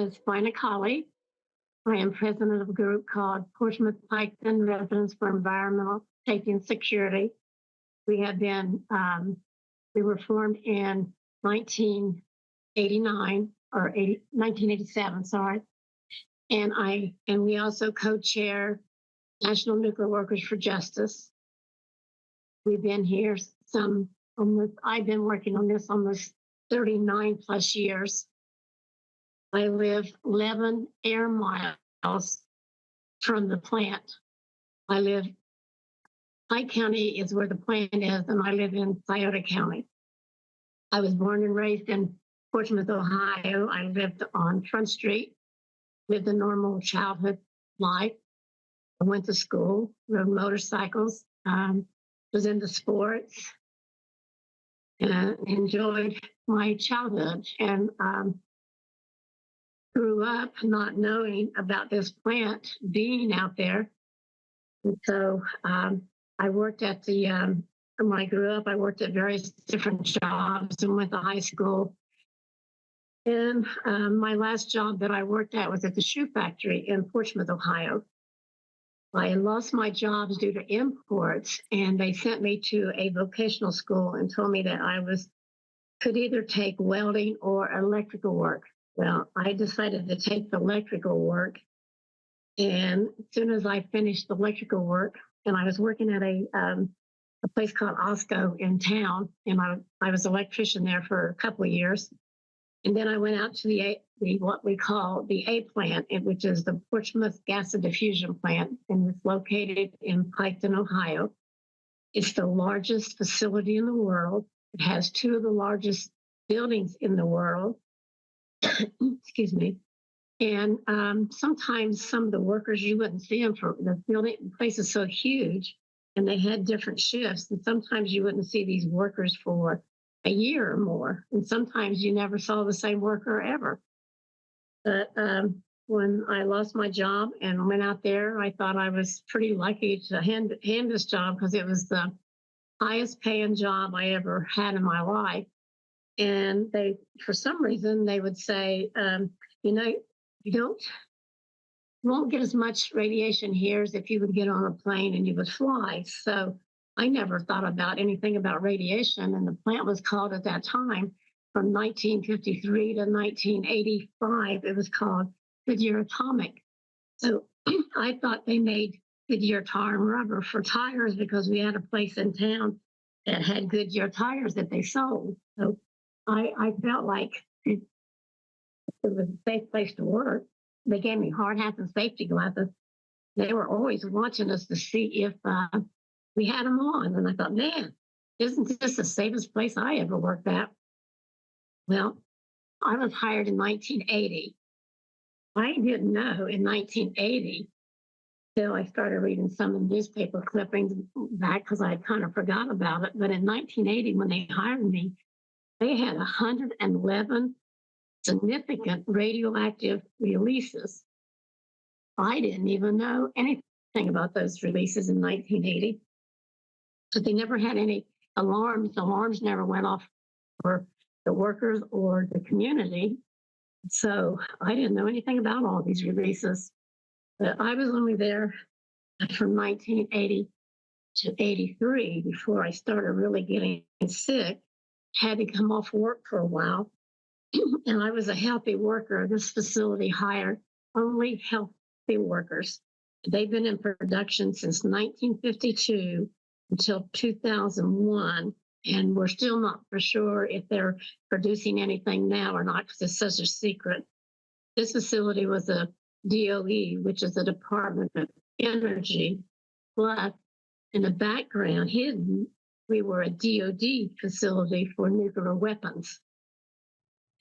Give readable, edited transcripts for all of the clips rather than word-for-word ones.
is Vina Colley. I am president of a group called Portsmouth Residents for Environmental Safety and Security. We have been, we were formed in 1989 or 1987, sorry. And we also co-chair National Nuclear Workers for Justice. We've been here I've been working on this almost 39 plus years. I live 11 air miles from the plant. Pike County is where the plant is, and I live in Scioto County. I was born and raised in Portsmouth, Ohio. I lived on Front Street, lived a normal childhood life. I went to school, rode motorcycles, was into sports, and enjoyed my childhood, and grew up not knowing about this plant being out there. And so I worked at when I grew up, I worked at various different jobs and went to high school. And my last job that I worked at was at the shoe factory in Portsmouth, Ohio. I lost my jobs due to imports, and they sent me to a vocational school and told me that I could either take welding or electrical work. Well, I decided to take the electrical work, and as soon as I finished the electrical work, and I was working at a place called Osco in town, and I was an electrician there for a couple of years, and then I went out to what we call the A plant, which is the Portsmouth Gaseous Diffusion Plant, and it's located in Piketon, Ohio. It's the largest facility in the world. It has two of the largest buildings in the world. Excuse me. And sometimes some of the workers, you wouldn't see them for the building. The place is so huge, and they had different shifts. And sometimes you wouldn't see these workers for a year or more. And sometimes you never saw the same worker ever. But when I lost my job and went out there, I thought I was pretty lucky to hand this job, because it was the highest paying job I ever had in my life. And for some reason, they would say, you won't get as much radiation here as if you would get on a plane and you would fly. So I never thought about anything about radiation. And the plant was called at that time, from 1953 to 1985, it was called Goodyear Atomic. So I thought they made Goodyear tire and rubber for tires, because we had a place in town that had Goodyear tires that they sold. So I felt like it was a safe place to work. They gave me hard hats and safety glasses. They were always watching us to see if we had them on. And I thought, man, isn't this the safest place I ever worked at? Well, I was hired in 1980. I didn't know in 1980 till I started reading some of the newspaper clippings back, because I had kind of forgot about it. But in 1980, when they hired me, they had 111 significant radioactive releases. I didn't even know anything about those releases in 1980. So they never had any alarms. The alarms never went off for the workers or the community. So I didn't know anything about all these releases. But I was only there from 1980 to 83 before I started really getting sick. Had to come off work for a while. And I was a healthy worker. This facility hired only healthy workers. They've been in production since 1952 until 2001. And we're still not for sure if they're producing anything now or not, because it's such a secret. This facility was a DOE, which is the Department of Energy. But in the background, hidden, we were a DOD facility for nuclear weapons.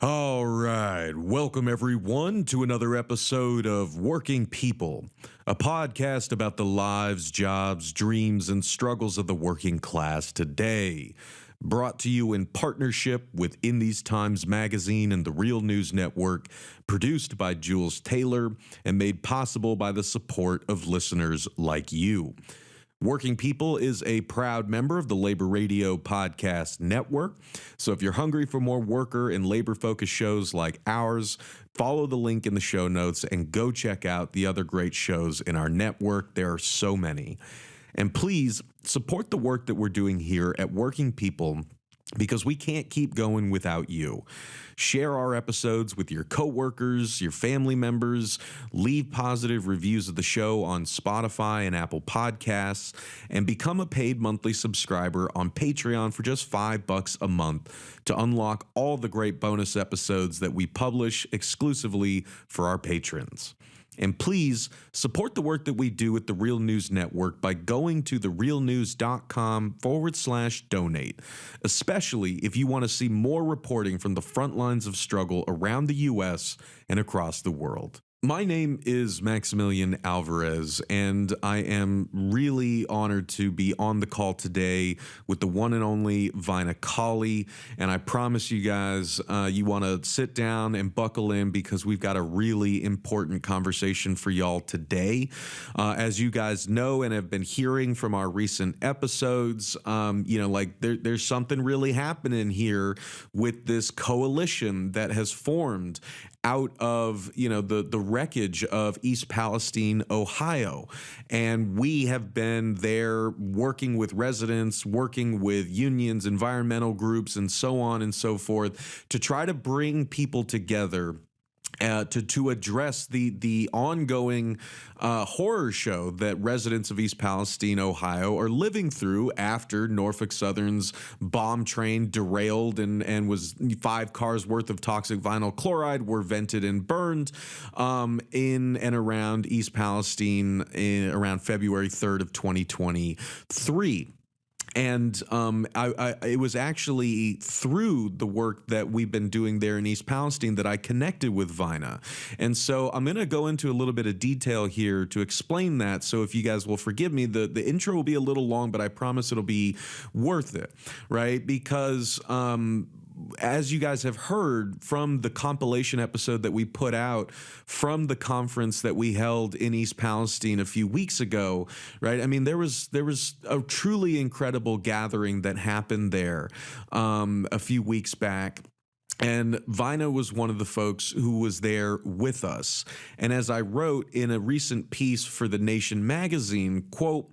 All right. Welcome, everyone, to another episode of Working People, a podcast about the lives, jobs, dreams, and struggles of the working class today. Brought to you in partnership with In These Times magazine and the Real News Network, produced by Jules Taylor, and made possible by the support of listeners like you. Working People is a proud member of the Labor Radio Podcast Network. So if you're hungry for more worker and labor-focused shows like ours, follow the link in the show notes and go check out the other great shows in our network. There are so many. And please support the work that we're doing here at Working People, because we can't keep going without you. Share our episodes with your coworkers, your family members, leave positive reviews of the show on Spotify and Apple Podcasts, and become a paid monthly subscriber on Patreon for just $5 a month to unlock all the great bonus episodes that we publish exclusively for our patrons. And please support the work that we do at the Real News Network by going to therealnews.com/donate, especially if you want to see more reporting from the front lines of struggle around the U.S. and across the world. My name is Maximillian Alvarez, and I am really honored to be on the call today with the one and only Vina Colley. And I promise you guys, you want to sit down and buckle in, because we've got a really important conversation for y'all today. As you guys know and have been hearing from our recent episodes, there's something really happening here with this coalition that has formed out of, the wreckage of East Palestine, Ohio. And we have been there working with residents, working with unions, environmental groups, and so on and so forth to try to bring people together to address the ongoing horror show that residents of East Palestine, Ohio are living through after Norfolk Southern's bomb train derailed and was 5 cars worth of toxic vinyl chloride were vented and burned in and around East Palestine around February 3rd of 2023. And it was actually through the work that we've been doing there in East Palestine that I connected with Vina. And so I'm going to go into a little bit of detail here to explain that. So if you guys will forgive me, the intro will be a little long, but I promise it'll be worth it, right? Because as you guys have heard from the compilation episode that we put out from the conference that we held in East Palestine a few weeks ago, right? I mean, there was a truly incredible gathering that happened there a few weeks back. And Vina was one of the folks who was there with us. And as I wrote in a recent piece for The Nation magazine, quote,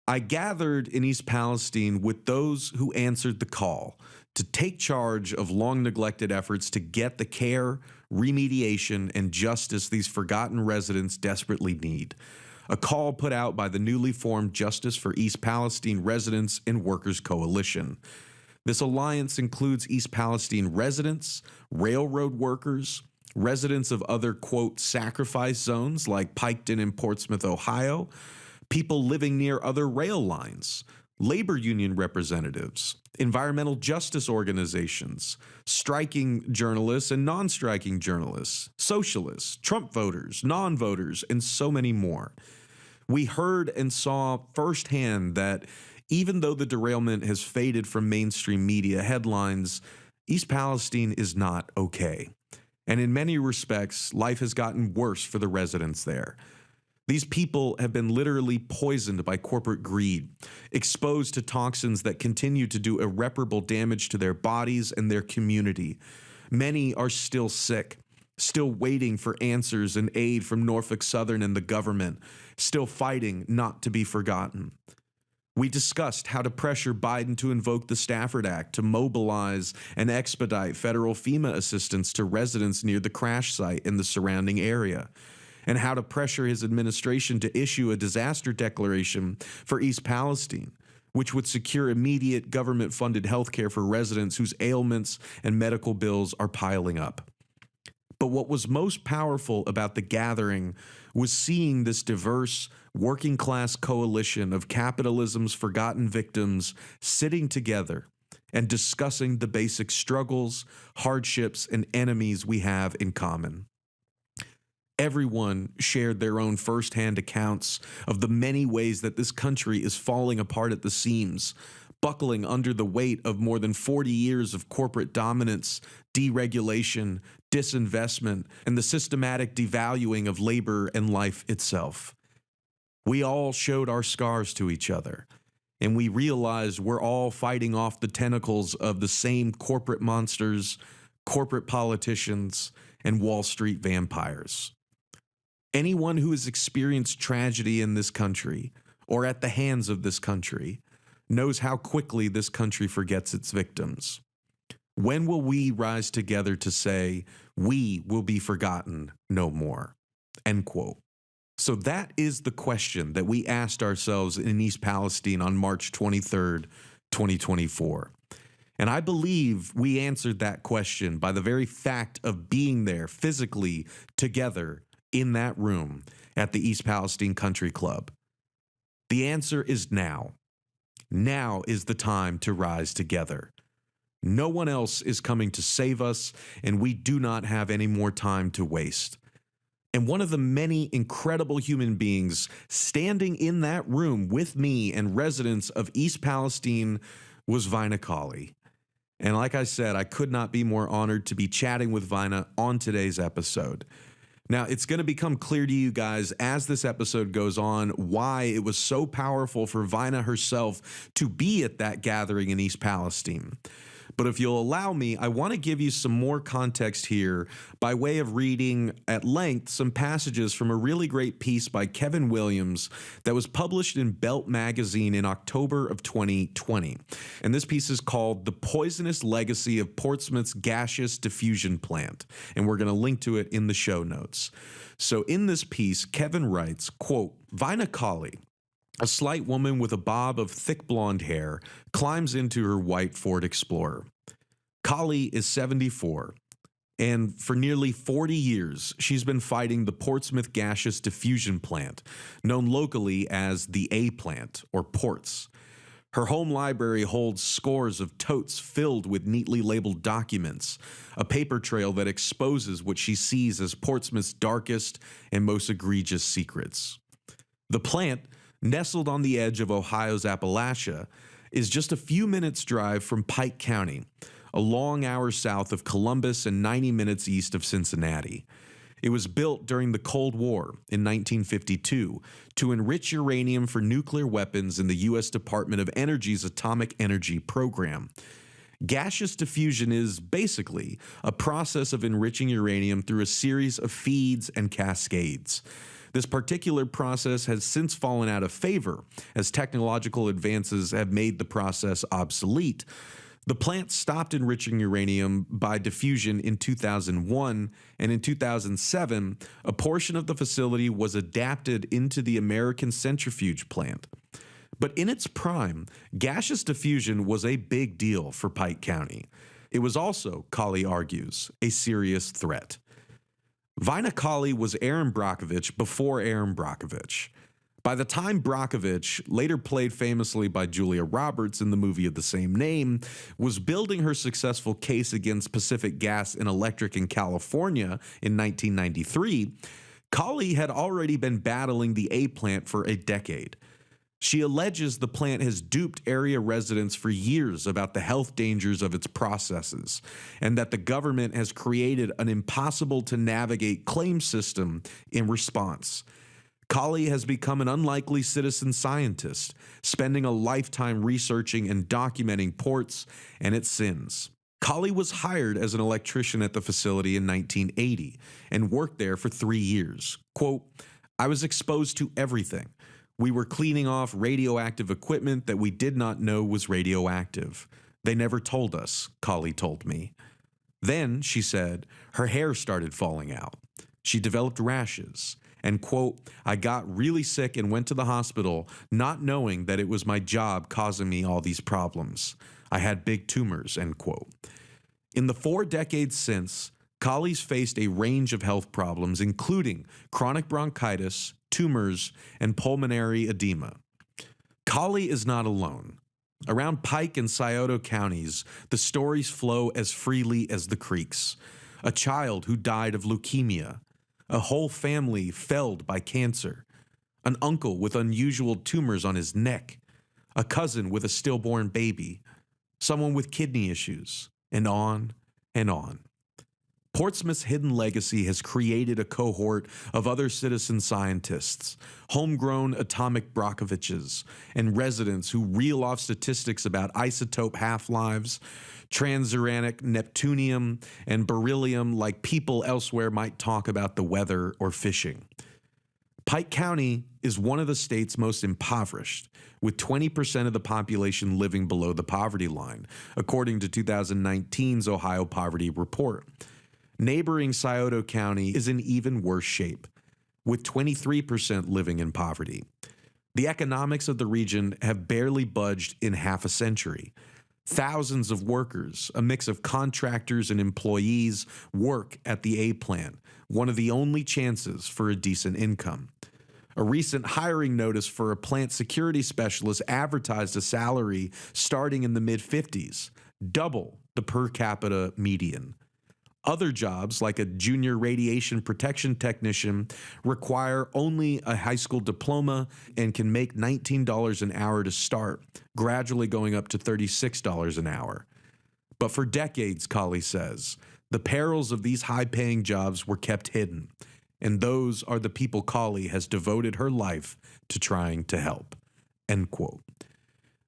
"I gathered in East Palestine with those who answered the call to take charge of long-neglected efforts to get the care, remediation, and justice these forgotten residents desperately need. A call put out by the newly formed Justice for East Palestine Residents and Workers Coalition. This alliance includes East Palestine residents, railroad workers, residents of other, quote, sacrifice zones like Piketon and Portsmouth, Ohio, people living near other rail lines, labor union representatives, environmental justice organizations, striking journalists and non-striking journalists, socialists, Trump voters, non-voters, and so many more. We heard and saw firsthand that even though the derailment has faded from mainstream media headlines, East Palestine is not okay. And in many respects, life has gotten worse for the residents there. These people have been literally poisoned by corporate greed, exposed to toxins that continue to do irreparable damage to their bodies and their community. Many are still sick, still waiting for answers and aid from Norfolk Southern and the government, still fighting not to be forgotten. We discussed how to pressure Biden to invoke the Stafford Act to mobilize and expedite federal FEMA assistance to residents near the crash site in the surrounding area, and how to pressure his administration to issue a disaster declaration for East Palestine, which would secure immediate government-funded health care for residents whose ailments and medical bills are piling up. But what was most powerful about the gathering was seeing this diverse, working-class coalition of capitalism's forgotten victims sitting together and discussing the basic struggles, hardships, and enemies we have in common. Everyone shared their own firsthand accounts of the many ways that this country is falling apart at the seams, buckling under the weight of more than 40 years of corporate dominance, deregulation, disinvestment, and the systematic devaluing of labor and life itself. We all showed our scars to each other, and we realized we're all fighting off the tentacles of the same corporate monsters, corporate politicians, and Wall Street vampires. Anyone who has experienced tragedy in this country or at the hands of this country knows how quickly this country forgets its victims. When will we rise together to say, we will be forgotten no more? End quote. So that is the question that we asked ourselves in East Palestine on March 23rd, 2024. And I believe we answered that question by the very fact of being there physically together in that room at the East Palestine Country Club. The answer is now. Now is the time to rise together. No one else is coming to save us, and we do not have any more time to waste. And one of the many incredible human beings standing in that room with me and residents of East Palestine was Vina Colley. And like I said, I could not be more honored to be chatting with Vina on today's episode. Now, it's going to become clear to you guys as this episode goes on why it was so powerful for Vina herself to be at that gathering in East Palestine. But if you'll allow me, I want to give you some more context here by way of reading at length some passages from a really great piece by Kevin Williams that was published in Belt magazine in October of 2020. And this piece is called The Poisonous Legacy of Portsmouth's Gaseous Diffusion Plant. And we're going to link to it in the show notes. So in this piece, Kevin writes, quote, Vina Colley, a slight woman with a bob of thick blonde hair, climbs into her white Ford Explorer. Colley is 74, and for nearly 40 years, she's been fighting the Portsmouth Gaseous Diffusion Plant, known locally as the A Plant, or Ports. Her home library holds scores of totes filled with neatly labeled documents, a paper trail that exposes what she sees as Portsmouth's darkest and most egregious secrets. The plant, nestled on the edge of Ohio's Appalachia, is just a few minutes' drive from Pike County, a long hour south of Columbus and 90 minutes east of Cincinnati. It was built during the Cold War in 1952 to enrich uranium for nuclear weapons in the U.S. Department of Energy's Atomic Energy Program. Gaseous diffusion is basically a process of enriching uranium through a series of feeds and cascades. This particular process has since fallen out of favor as technological advances have made the process obsolete. The plant stopped enriching uranium by diffusion in 2001, and in 2007, a portion of the facility was adapted into the American centrifuge plant. But in its prime, gaseous diffusion was a big deal for Pike County. It was also, Colley argues, a serious threat. Vina Colley was Erin Brockovich before Erin Brockovich. By the time Brockovich, later played famously by Julia Roberts in the movie of the same name, was building her successful case against Pacific Gas and Electric in California in 1993, Colley had already been battling the A plant for a decade. She alleges the plant has duped area residents for years about the health dangers of its processes, and that the government has created an impossible-to-navigate claim system in response. Colley has become an unlikely citizen scientist, spending a lifetime researching and documenting ports and its sins. Colley was hired as an electrician at the facility in 1980 and worked there for 3 years. Quote, I was exposed to everything. We were cleaning off radioactive equipment that we did not know was radioactive. They never told us, Colley told me. Then, she said, her hair started falling out. She developed rashes. And, quote, I got really sick and went to the hospital not knowing that it was my job causing me all these problems. I had big tumors, end quote. In the 4 decades since, Colley's faced a range of health problems, including chronic bronchitis, tumors, and pulmonary edema. Colley is not alone. Around Pike and Scioto counties, the stories flow as freely as the creeks. A child who died of leukemia, a whole family felled by cancer, an uncle with unusual tumors on his neck, a cousin with a stillborn baby, someone with kidney issues, and on and on. Portsmouth's hidden legacy has created a cohort of other citizen scientists, homegrown atomic Brockoviches, and residents who reel off statistics about isotope half-lives, transuranic neptunium, and beryllium like people elsewhere might talk about the weather or fishing. Pike County is one of the state's most impoverished, with 20% of the population living below the poverty line, according to 2019's Ohio Poverty Report. Neighboring Scioto County is in even worse shape, with 23% living in poverty. The economics of the region have barely budged in half a century. Thousands of workers, a mix of contractors and employees, work at the A plant, one of the only chances for a decent income. A recent hiring notice for a plant security specialist advertised a salary starting in the mid-50s, double the per capita median. Other jobs, like a junior radiation protection technician, require only a high school diploma and can make $19 an hour to start, gradually going up to $36 an hour. But for decades, Colley says, the perils of these high-paying jobs were kept hidden, and those are the people Colley has devoted her life to trying to help. End quote.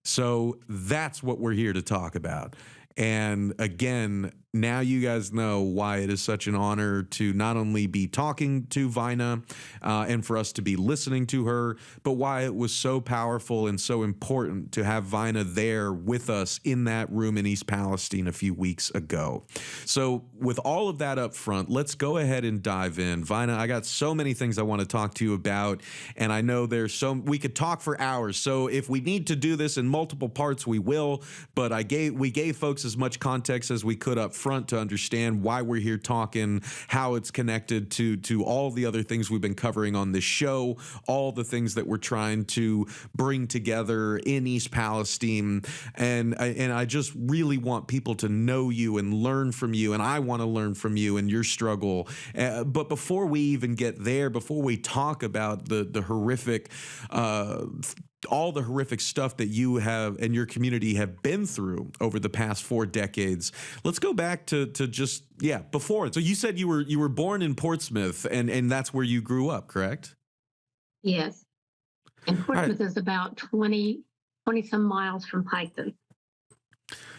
So that's what we're here to talk about. And again, now you guys know why it is such an honor to not only be talking to Vina and for us to be listening to her, but why it was so powerful and so important to have Vina there with us in that room in East Palestine a few weeks ago. So with all of that up front, let's go ahead and dive in. Vina, I got so many things I want to talk to you about, and I know we could talk for hours. So if we need to do this in multiple parts, we will, but we gave folks as much context as we could up front to understand why we're here talking, how it's connected to all the other things we've been covering on this show, all the things that we're trying to bring together in East Palestine. And I just really want people to know you and learn from you, and I want to learn from you and your struggle. But before we even get there, before we talk about the horrific all the horrific stuff that you have and your community have been through over the past 4 decades, let's go back to just, before. So you said you were born in Portsmouth, and that's where you grew up, correct? Yes. And Portsmouth is about 20 some miles from Piketon.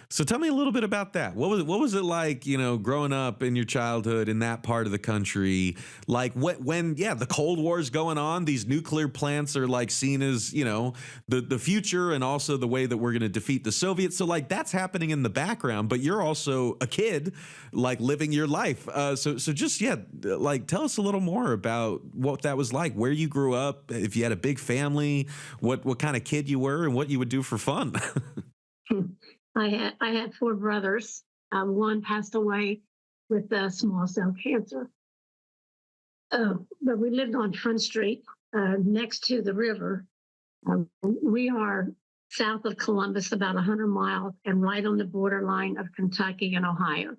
So tell me a little bit about that. What was it like, growing up in your childhood in that part of the country? Like when the Cold War's going on, these nuclear plants are like seen as, the future and also the way that we're going to defeat the Soviets. So like that's happening in the background, but you're also a kid, like living your life. So just, like tell us a little more about what that was like, where you grew up, if you had a big family, what kind of kid you were and what you would do for fun. I had 4 brothers. One passed away with small cell cancer. But we lived on Front Street next to the river. We are south of Columbus, about 100 miles, and right on the borderline of Kentucky and Ohio.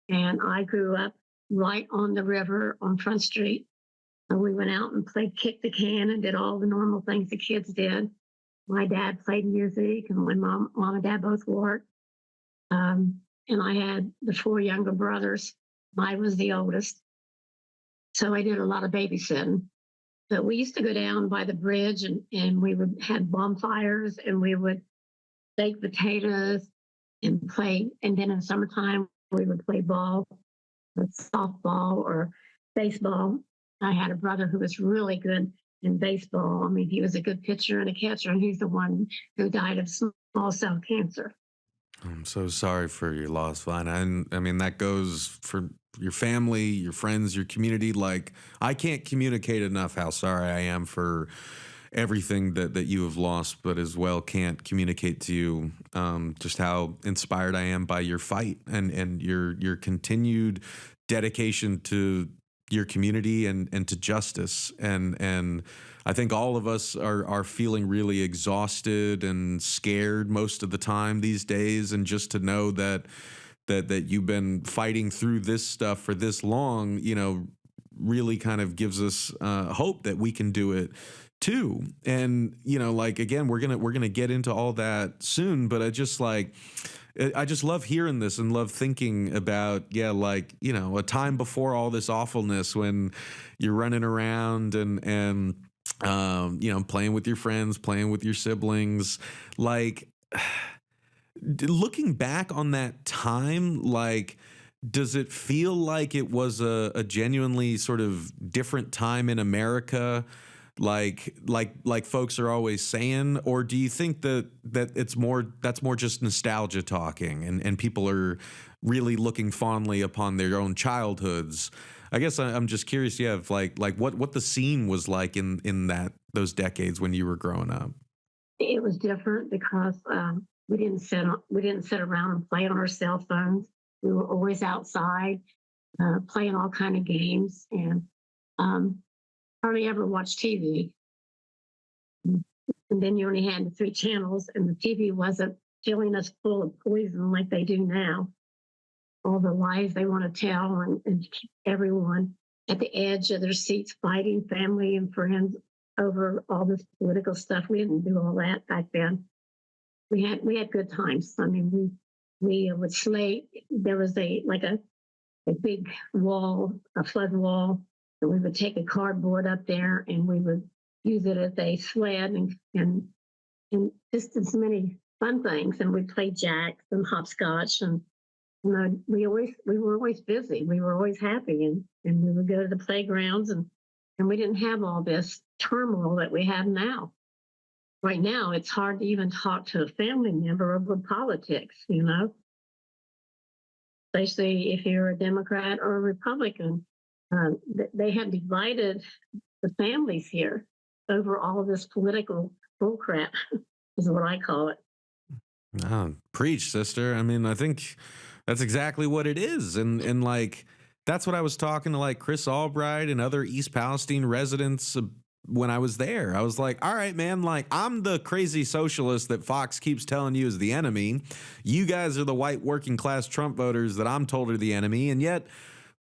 And I grew up right on the river on Front Street. We went out and played kick the can and did all the normal things the kids did. My dad played music, and my mom and dad both worked. And I had the 4 younger brothers. I was the oldest. So I did a lot of babysitting. But we used to go down by the bridge, and we would have bonfires, and we would bake potatoes and play. And then in summertime, we would play ball, softball or baseball. I had a brother who was really good in baseball. I mean, he was a good pitcher and a catcher, and he's the one who died of small cell cancer. I'm so sorry for your loss, Vina. And I mean, that goes for your family, your friends, your community. Like, I can't communicate enough how sorry I am for everything that you have lost, but as well can't communicate to you just how inspired I am by your fight and your continued dedication to your community and to justice. And I think all of us are feeling really exhausted and scared most of the time these days. And just to know that you've been fighting through this stuff for this long, really kind of gives us hope that we can do it too. And, like, again, we're going to get into all that soon, but I just like, I just love hearing this and love thinking about, yeah, like, you know, a time before all this awfulness when you're running around and you know, playing with your friends, playing with your siblings. Like, looking back on that time, like, does it feel like it was a genuinely sort of different time in America? Like folks are always saying, or do you think that that's more just nostalgia talking and people are really looking fondly upon their own childhoods? I guess I'm just curious, yeah, of like what the scene was like in those decades when you were growing up. It was different because we didn't sit around and play on our cell phones. We were always outside, playing all kind of games, and um, hardly ever watched TV. And then you only had the three channels, and the TV wasn't filling us full of poison like they do now. All the lies they want to tell and keep everyone at the edge of their seats fighting, family and friends, over all this political stuff. We didn't do all that back then. We had good times. I mean, we would slate. There was a big wall, a flood wall, and we would take a cardboard up there and we would use it as a sled and just did so many fun things. And we played jacks and hopscotch, and you know, we were always busy. We were always happy, and we would go to the playgrounds, and we didn't have all this turmoil that we have now. Right now, it's hard to even talk to a family member over politics, you know, especially if you're a Democrat or a Republican. They have divided the families here over all of this political bullcrap, is what I call it. Oh, preach, sister. I mean, I think that's exactly what it is. And like, that's what I was talking to like Chris Albright and other East Palestine residents when I was there. I was like, all right, man, like I'm the crazy socialist that Fox keeps telling you is the enemy. You guys are the white working class Trump voters that I'm told are the enemy. And yet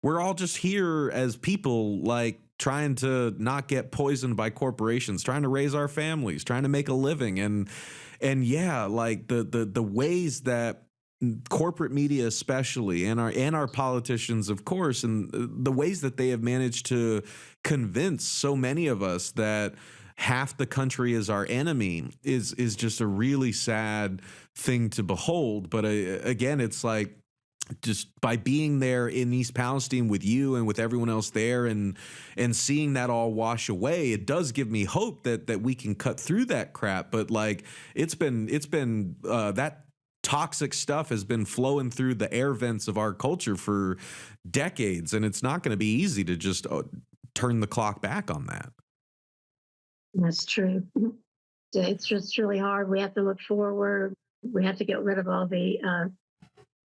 we're all just here as people, like trying to not get poisoned by corporations, trying to raise our families, trying to make a living. And yeah, like the ways that corporate media especially and our politicians, of course, and the ways that they have managed to convince so many of us that half the country is our enemy is just a really sad thing to behold. But again, it's like, just by being there in East Palestine with you and with everyone else there and seeing that all wash away, it does give me hope that we can cut through that crap. But like it's been that toxic stuff has been flowing through the air vents of our culture for decades, and it's not going to be easy to just turn the clock back on that. That's true. It's just really hard. We have to look forward. We have to get rid of all the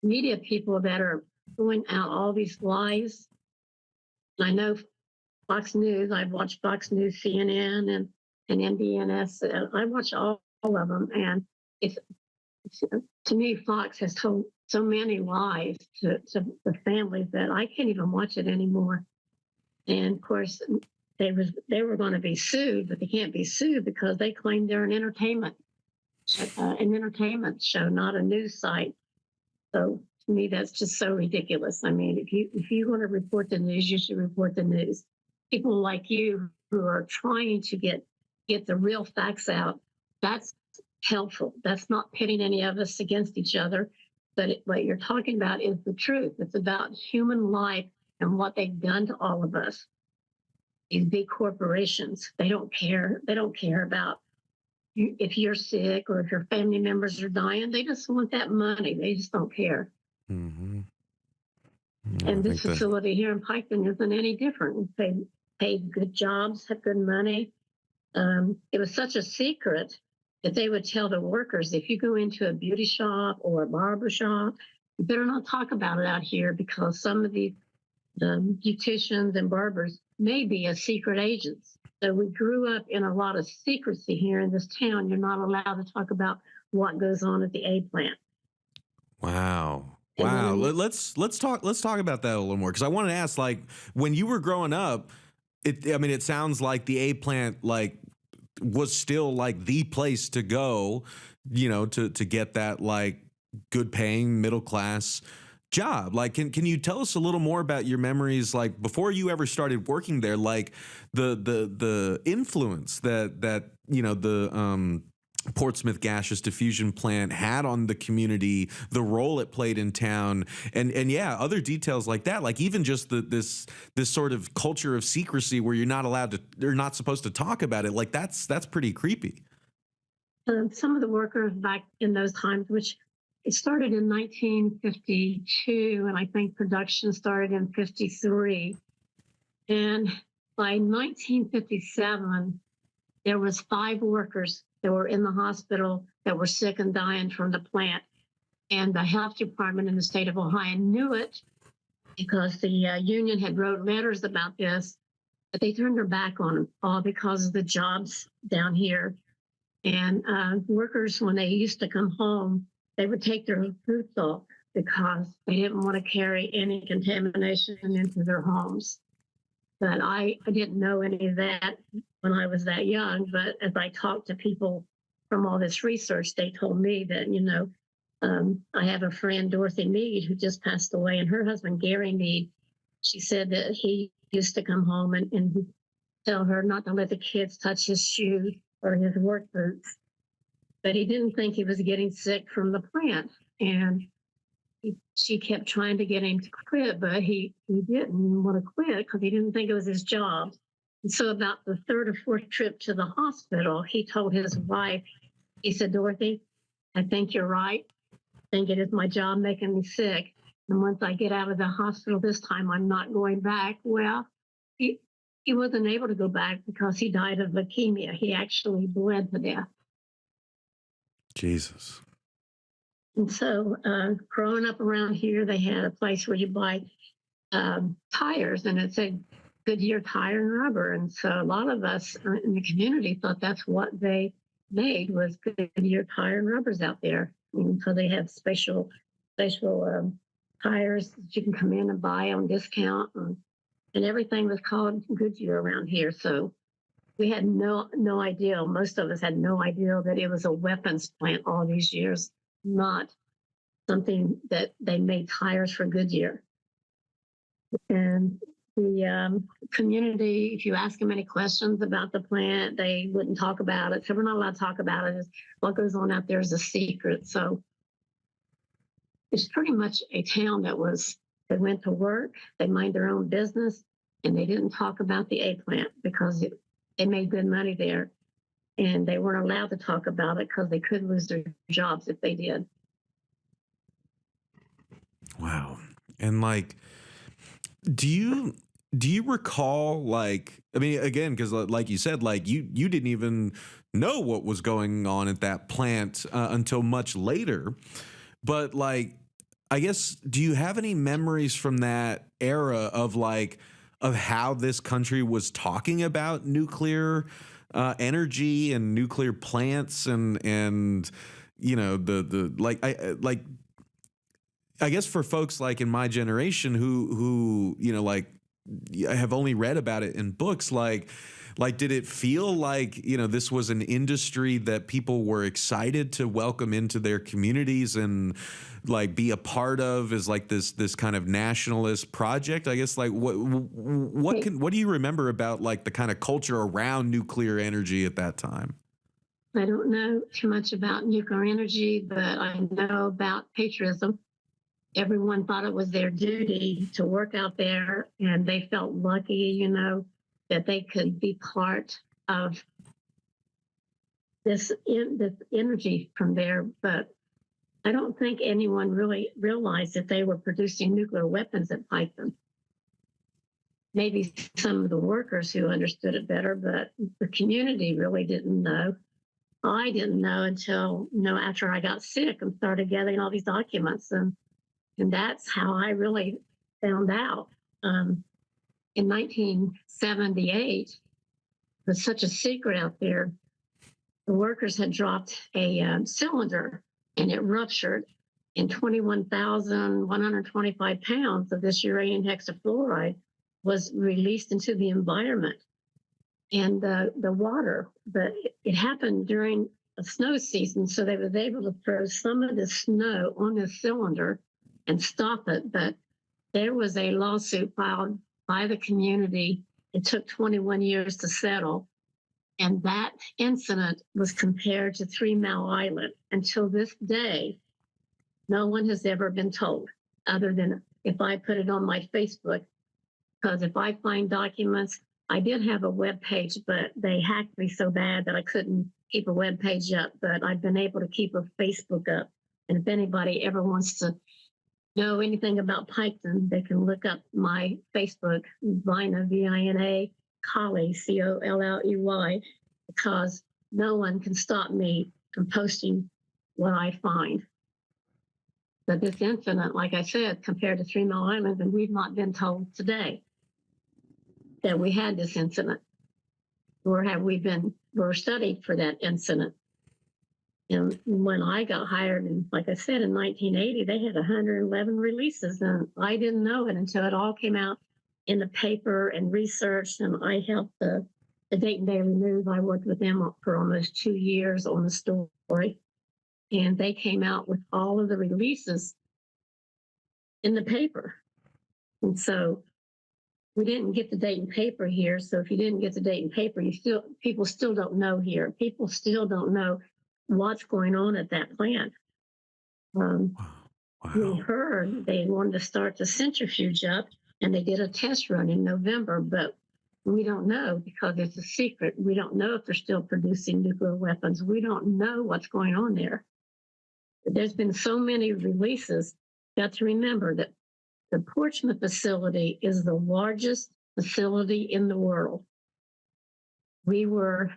media people that are throwing out all these lies. I know Fox News. I've watched Fox News, CNN, and NBNS. I watch all of them, and it's to me, Fox has told so many lies to the families that I can't even watch it anymore. And of course, they were going to be sued, but they can't be sued because they claim they're an entertainment show, not a news site. So to me, that's just so ridiculous. I mean, if you want to report the news, you should report the news. People like you who are trying to get the real facts out, that's helpful. That's not pitting any of us against each other. But what you're talking about is the truth. It's about human life and what they've done to all of us. These big corporations, they don't care. They don't care about if you're sick or if your family members are dying. They just want that money. They just don't care. Mm-hmm. And this facility here in Piketon isn't any different. They paid good jobs, have good money. It was such a secret that they would tell the workers, if you go into a beauty shop or a barber shop, you better not talk about it out here because some of the beauticians and barbers may be a secret agents. So we grew up in a lot of secrecy here in this town. You're not allowed to talk about what goes on at the A plant. Wow. Wow. Let's talk about that a little more, because I wanted to ask, like, when you were growing up, it sounds like the A plant like was still like the place to go, you know, to get that like good paying middle class job. Like, can you tell us a little more about your memories, like before you ever started working there, like the influence that the Portsmouth Gaseous Diffusion Plant had on the community, the role it played in town, and yeah, other details like that, like even just this sort of culture of secrecy where you're not allowed to, you're not supposed to talk about it. Like that's pretty creepy. Some of the workers back in those times, which it started in 1952, and I think production started in 53. And by 1957, there was 5 workers that were in the hospital that were sick and dying from the plant. And the health department in the state of Ohio knew it because the union had wrote letters about this, but they turned their back on them all because of the jobs down here. And workers, when they used to come home, they would take their boots off because they didn't want to carry any contamination into their homes. But I didn't know any of that when I was that young. But as I talked to people from all this research, they told me that, I have a friend, Dorothy Mead, who just passed away, and her husband, Gary Mead, she said that he used to come home and tell her not to let the kids touch his shoes or his work boots. But he didn't think he was getting sick from the plant. And she kept trying to get him to quit, but he didn't want to quit because he didn't think it was his job. And so about the 3rd or 4th trip to the hospital, he told his wife, he said, Dorothy, I think you're right. I think it is my job making me sick. And once I get out of the hospital this time, I'm not going back. Well, he wasn't able to go back because he died of leukemia. He actually bled to death. Jesus. And so growing up around here, they had a place where you buy tires, and it said Goodyear tire and rubber. And so a lot of us in the community thought that's what they made was Goodyear tire and rubbers out there. And so they have special tires that you can come in and buy on discount, and everything was called Goodyear around here. So we had no idea. Most of us had no idea that it was a weapons plant all these years, not something that they made tires for Goodyear. And the community, if you ask them any questions about the plant, they wouldn't talk about it. So we're not allowed to talk about it. What goes on out there is a secret. So it's pretty much a town that they went to work, they mind their own business, and they didn't talk about the A plant because they made good money there. And they weren't allowed to talk about it because they could lose their jobs if they did. Wow. And like, do you recall, like, I mean, again, because like you said, like you didn't even know what was going on at that plant until much later. But like, I guess, do you have any memories from that era of how this country was talking about nuclear energy and nuclear plants and I guess for folks like in my generation who have only read about it in books, like did it feel like this was an industry that people were excited to welcome into their communities and like be a part of as like this kind of nationalist project? I guess like what do you remember about like the kind of culture around nuclear energy at that time? I don't know too much about nuclear energy, but I know about patriotism. Everyone thought it was their duty to work out there, and they felt lucky, that they could be part of this energy from there. But I don't think anyone really realized that they were producing nuclear weapons at Python. Maybe some of the workers who understood it better, but the community really didn't know. I didn't know until, after I got sick and started gathering all these documents. And that's how I really found out. In 1978, it was such a secret out there. The workers had dropped a cylinder and it ruptured, and 21,125 pounds of this uranium hexafluoride was released into the environment and the water. But it happened during a snow season, so they was able to throw some of the snow on the cylinder and stop it. But there was a lawsuit filed by the community. It took 21 years to settle. And that incident was compared to 3 Mile Island. Until this day, no one has ever been told, other than if I put it on my Facebook. Because if I find documents, I did have a web page, but they hacked me so bad that I couldn't keep a web page up. But I've been able to keep a Facebook up. And if anybody ever wants to know anything about Piketon, they can look up my Facebook, Vina, Vina Colley, Colley, because no one can stop me from posting what I find. But this incident, like I said, compared to 3 Mile Island, and we've not been told today that we had this incident, or have we been, we're studied for that incident. And when I got hired, and like I said, in 1980, they had 111 releases, and I didn't know it until it all came out in the paper and researched, and I helped the Dayton Daily News. I worked with them for almost 2 years on the story, and they came out with all of the releases in the paper. And so we didn't get the Dayton paper here. So if you didn't get the Dayton paper, people still don't know here. People still don't know what's going on at that plant. Wow. We heard they wanted to start the centrifuge up, and they did a test run in November, but we don't know because it's a secret. We don't know if they're still producing nuclear weapons. We don't know what's going on there. There's been so many releases. You got to remember that the Portsmouth facility is the largest facility in the world. We were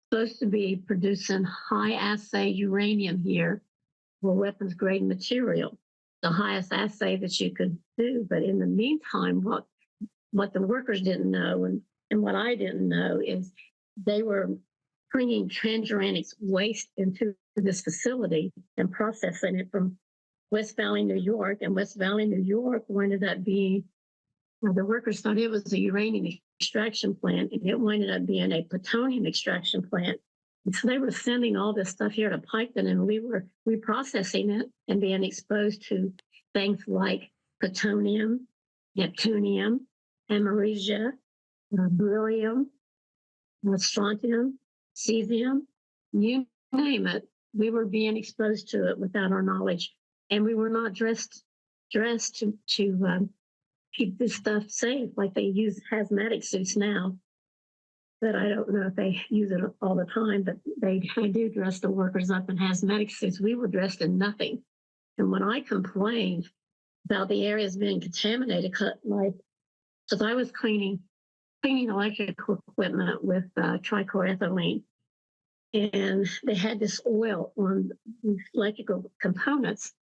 supposed to be producing high assay uranium here for weapons grade material, the highest assay that you could do. But in the meantime, what the workers didn't know, and what I didn't know, is they were bringing transuranics waste into this facility and processing it from West Valley, New York. And West Valley, New York ended up being, the workers thought it was a uranium extraction plant, and it ended up being a plutonium extraction plant. And so they were sending all this stuff here to Piketon, and we were reprocessing it and being exposed to things like plutonium, neptunium, americia, beryllium, strontium, cesium, you name it. We were being exposed to it without our knowledge, and we were not dressed to keep this stuff safe like they use hazmatic suits now. But I don't know if they use it all the time, but they do dress the workers up in hazmatic suits. We were dressed in nothing. And when I complained about the areas being contaminated, because I was cleaning electrical equipment with trichloroethylene, and they had this oil on these electrical components.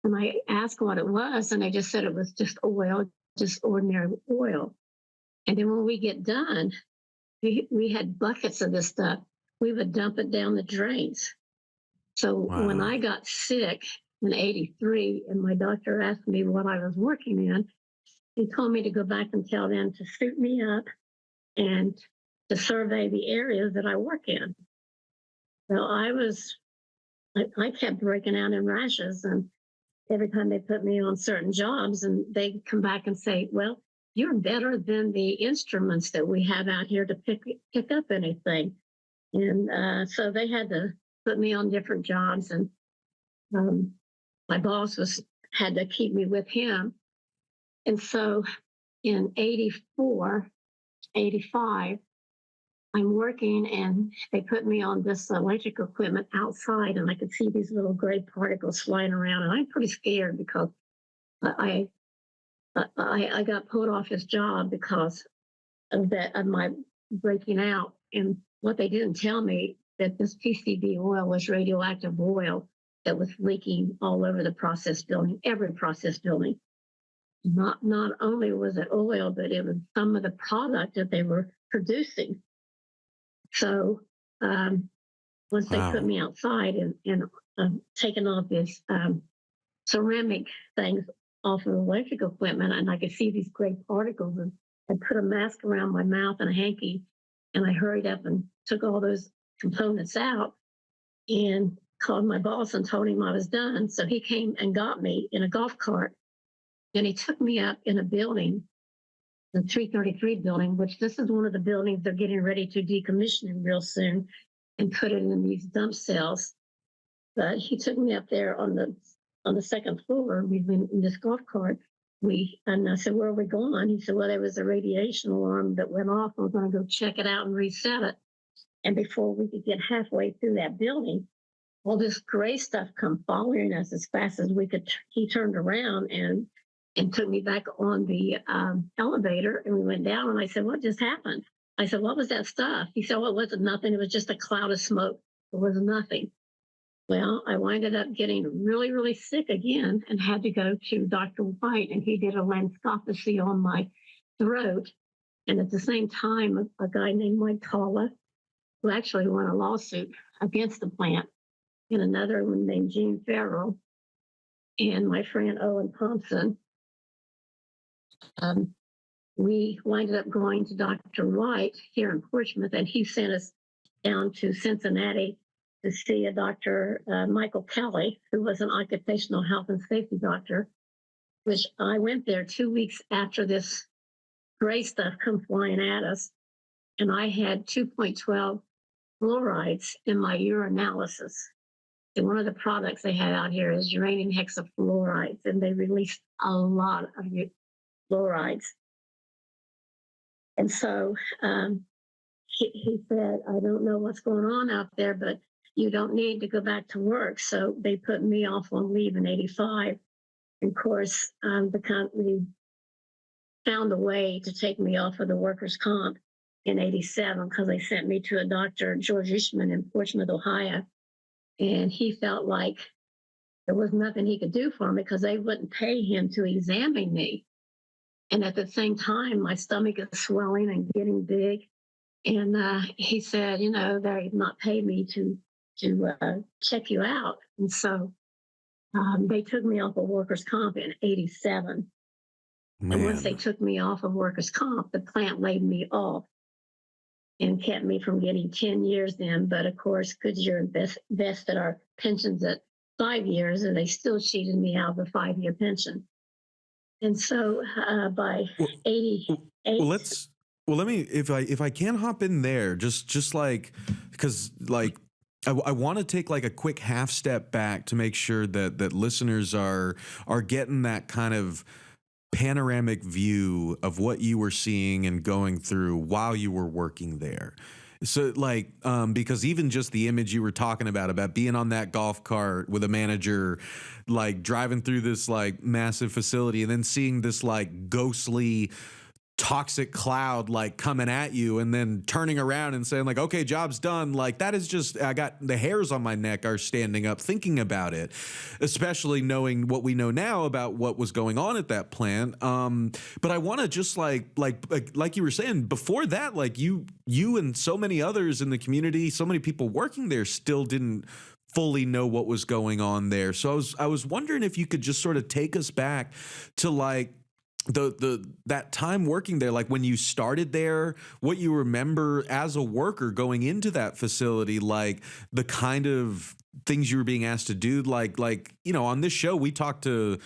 And I asked what it was, and they just said it was just oil, just ordinary oil. And then when we get done, we had buckets of this stuff. We would dump it down the drains. So when I got sick in 83, and my doctor asked me what I was working in, he told me to go back and tell them to suit me up and to survey the areas that I work in. So I kept breaking out in rashes, and every time they put me on certain jobs, and they come back and say, well, you're better than the instruments that we have out here to pick up anything. And so they had to put me on different jobs, and my boss had to keep me with him. And so in 84, 85, I'm working, and they put me on this electrical equipment outside, and I could see these little gray particles flying around, and I'm pretty scared because I got pulled off this job because of my breaking out. And what they didn't tell me, that this PCB oil was radioactive oil that was leaking all over the process building, every process building. Not only was it oil, but it was some of the product that they were producing. So once they put me outside and taking off this ceramic things off of electrical equipment, and I could see these gray particles, and I put a mask around my mouth and a hanky, and I hurried up and took all those components out. and called my boss and told him I was done. So he came and got me in a golf cart, and he took me up in a building, the 333 building, which this is one of the buildings they're getting ready to decommission real soon and put it in these dump cells. But he took me up there on the second floor. We've been in this golf cart. And I said, "Where are we going?" He said, "Well, there was a radiation alarm that went off. We're going to go check it out and reset it." And before we could get halfway through that building, all this gray stuff come following us as fast as we could. He turned around and took me back on the elevator, and we went down. And I said, "What just happened?" I said, "What was that stuff?" He said, "Well, it wasn't nothing. It was just a cloud of smoke. It was nothing." Well, I winded up getting really, really sick again and had to go to Dr. White, and he did a laryngoscopy on my throat. And at the same time, a guy named Mike Colley, who actually won a lawsuit against the plant, and another one named Gene Farrell, and my friend Owen Thompson. We winded up going to Dr. White here in Portsmouth, and he sent us down to Cincinnati to see a Dr. Michael Kelly, who was an occupational health and safety doctor, which I went there 2 weeks after this gray stuff come flying at us. And I had 2.12 fluorides in my urinalysis. And one of the products they had out here is uranium hexafluorides, and they released a lot of fluorides. And so he said, "I don't know what's going on out there, but you don't need to go back to work." So they put me off on leave in 85. And of course, the company found a way to take me off of the workers' comp in 87 because they sent me to a doctor, George Ishman in Portsmouth, Ohio. And he felt like there was nothing he could do for me because they wouldn't pay him to examine me. And at the same time, my stomach is swelling and getting big. And he said, "They've not paid me to check you out." And so they took me off of workers' comp in 87. Man. And once they took me off of workers' comp, the plant laid me off and kept me from getting 10 years then. But of course, Goodyear invested our pensions at 5 years, and they still cheated me out of the 5-year pension. And so by 88. Let me, if I can hop in there, just like, because like, I want to take like a quick half step back to make sure that listeners are getting that kind of panoramic view of what you were seeing and going through while you were working there. So like, because even just the image you were talking about being on that golf cart with a manager, like driving through this like massive facility and then seeing this like ghostly toxic cloud like coming at you and then turning around and saying like, "Okay, job's done." Like that is just, I got the hairs on my neck are standing up thinking about it, especially knowing what we know now about what was going on at that plant. But I want to just like you were saying before that, like you and so many others in the community, so many people working there still didn't fully know what was going on there. So I was wondering if you could just sort of take us back to like that time working there, like when you started there, what you remember as a worker going into that facility, like the kind of things you were being asked to do, like on this show we talk to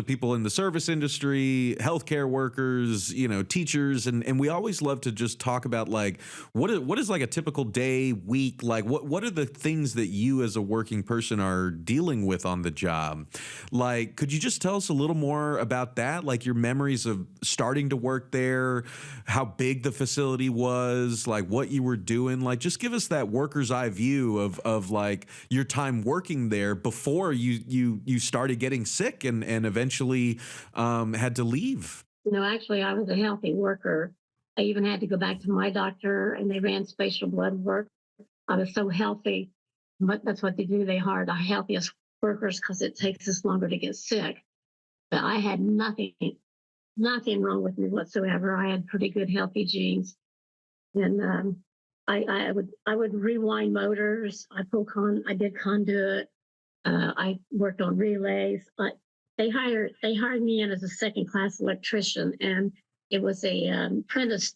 people in the service industry, healthcare workers, teachers, and we always love to just talk about like what is like a typical day, week, like what are the things that you as a working person are dealing with on the job. Like, could you just tell us a little more about that, like your memories of starting to work there, how big the facility was, like what you were doing, like just give us that worker's eye view of like your time working there before you started getting sick and eventually had to leave. Actually, I was a healthy worker. I even had to go back to my doctor, and they ran spatial blood work. I was so healthy, but that's what they do. They hire the healthiest workers because it takes us longer to get sick. But I had nothing wrong with me whatsoever. I had pretty good healthy genes, and I would rewind motors. I did conduit. I worked on relays. They hired me in as a second class electrician, and it was a apprentice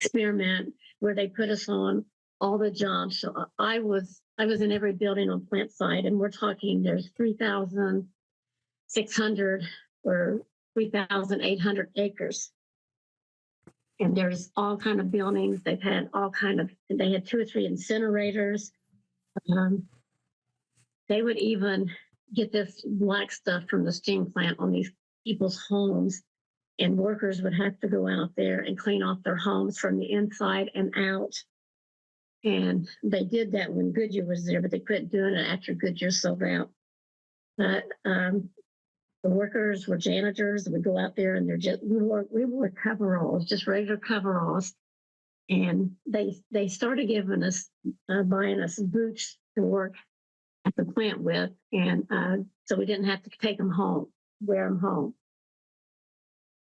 experiment where they put us on all the jobs. So I was in every building on plant site, and we're talking there's 3,600 or 3,800 acres. And there's all kind of buildings. They've had they had 2 or 3 incinerators. They would even get this black stuff from the steam plant on these people's homes, and workers would have to go out there and clean off their homes from the inside and out. And they did that when Goodyear was there, but they quit doing it after Goodyear sold out. But the workers were janitors, would go out there, and we wore coveralls, just regular coveralls. And they started giving us, buying us boots to work at the plant with, and so we didn't have to take them home, wear them home.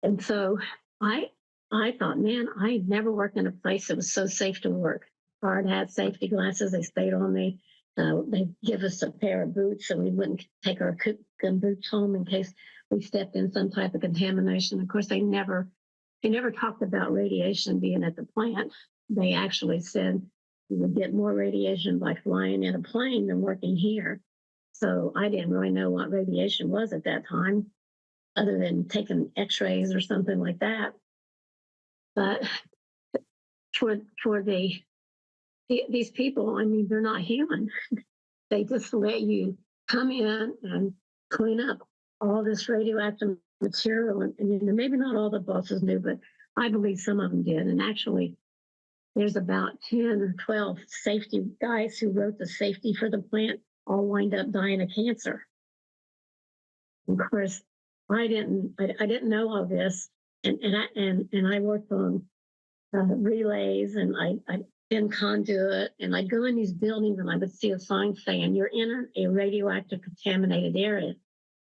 And so I thought, man, I never worked in a place that was so safe to work. Hard hat, safety glasses, they stayed on me. They give us a pair of boots so we wouldn't take our gun boots home in case we stepped in some type of contamination. Of course, they never talked about radiation being at the plant. They actually said you would get more radiation by flying in a plane than working here. So I didn't really know what radiation was at that time, other than taking x-rays or something like that. But for these people, I mean, they're not human. They just let you come in and clean up all this radioactive material. And you know, maybe not all the bosses knew, but I believe some of them did. And actually, there's about 10 or 12 safety guys who wrote the safety for the plant, all wind up dying of cancer. Of course, I didn't know all this, and I worked on relays, and I in conduit, and I'd go in these buildings and I would see a sign saying, "You're in a radioactive contaminated area."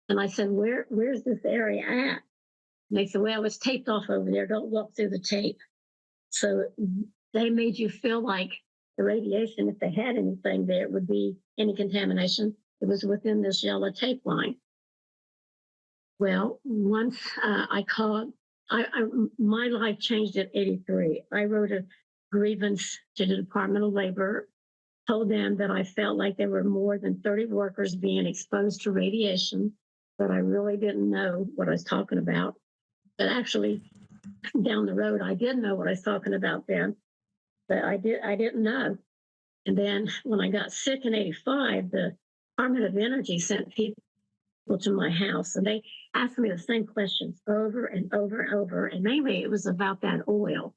And I said, where's this area at? And they said, well, it's taped off over there. Don't walk through the tape. So they made you feel like the radiation, if they had anything there, would be any contamination. It was within this yellow tape line. Well, once my life changed at 83. I wrote a grievance to the Department of Labor, told them that I felt like there were more than 30 workers being exposed to radiation, but I really didn't know what I was talking about. But actually, down the road, I did know what I was talking about then, but I didn't know. And then when I got sick in 85, the Department of Energy sent people to my house, and they asked me the same questions over and over and over, and mainly it was about that oil.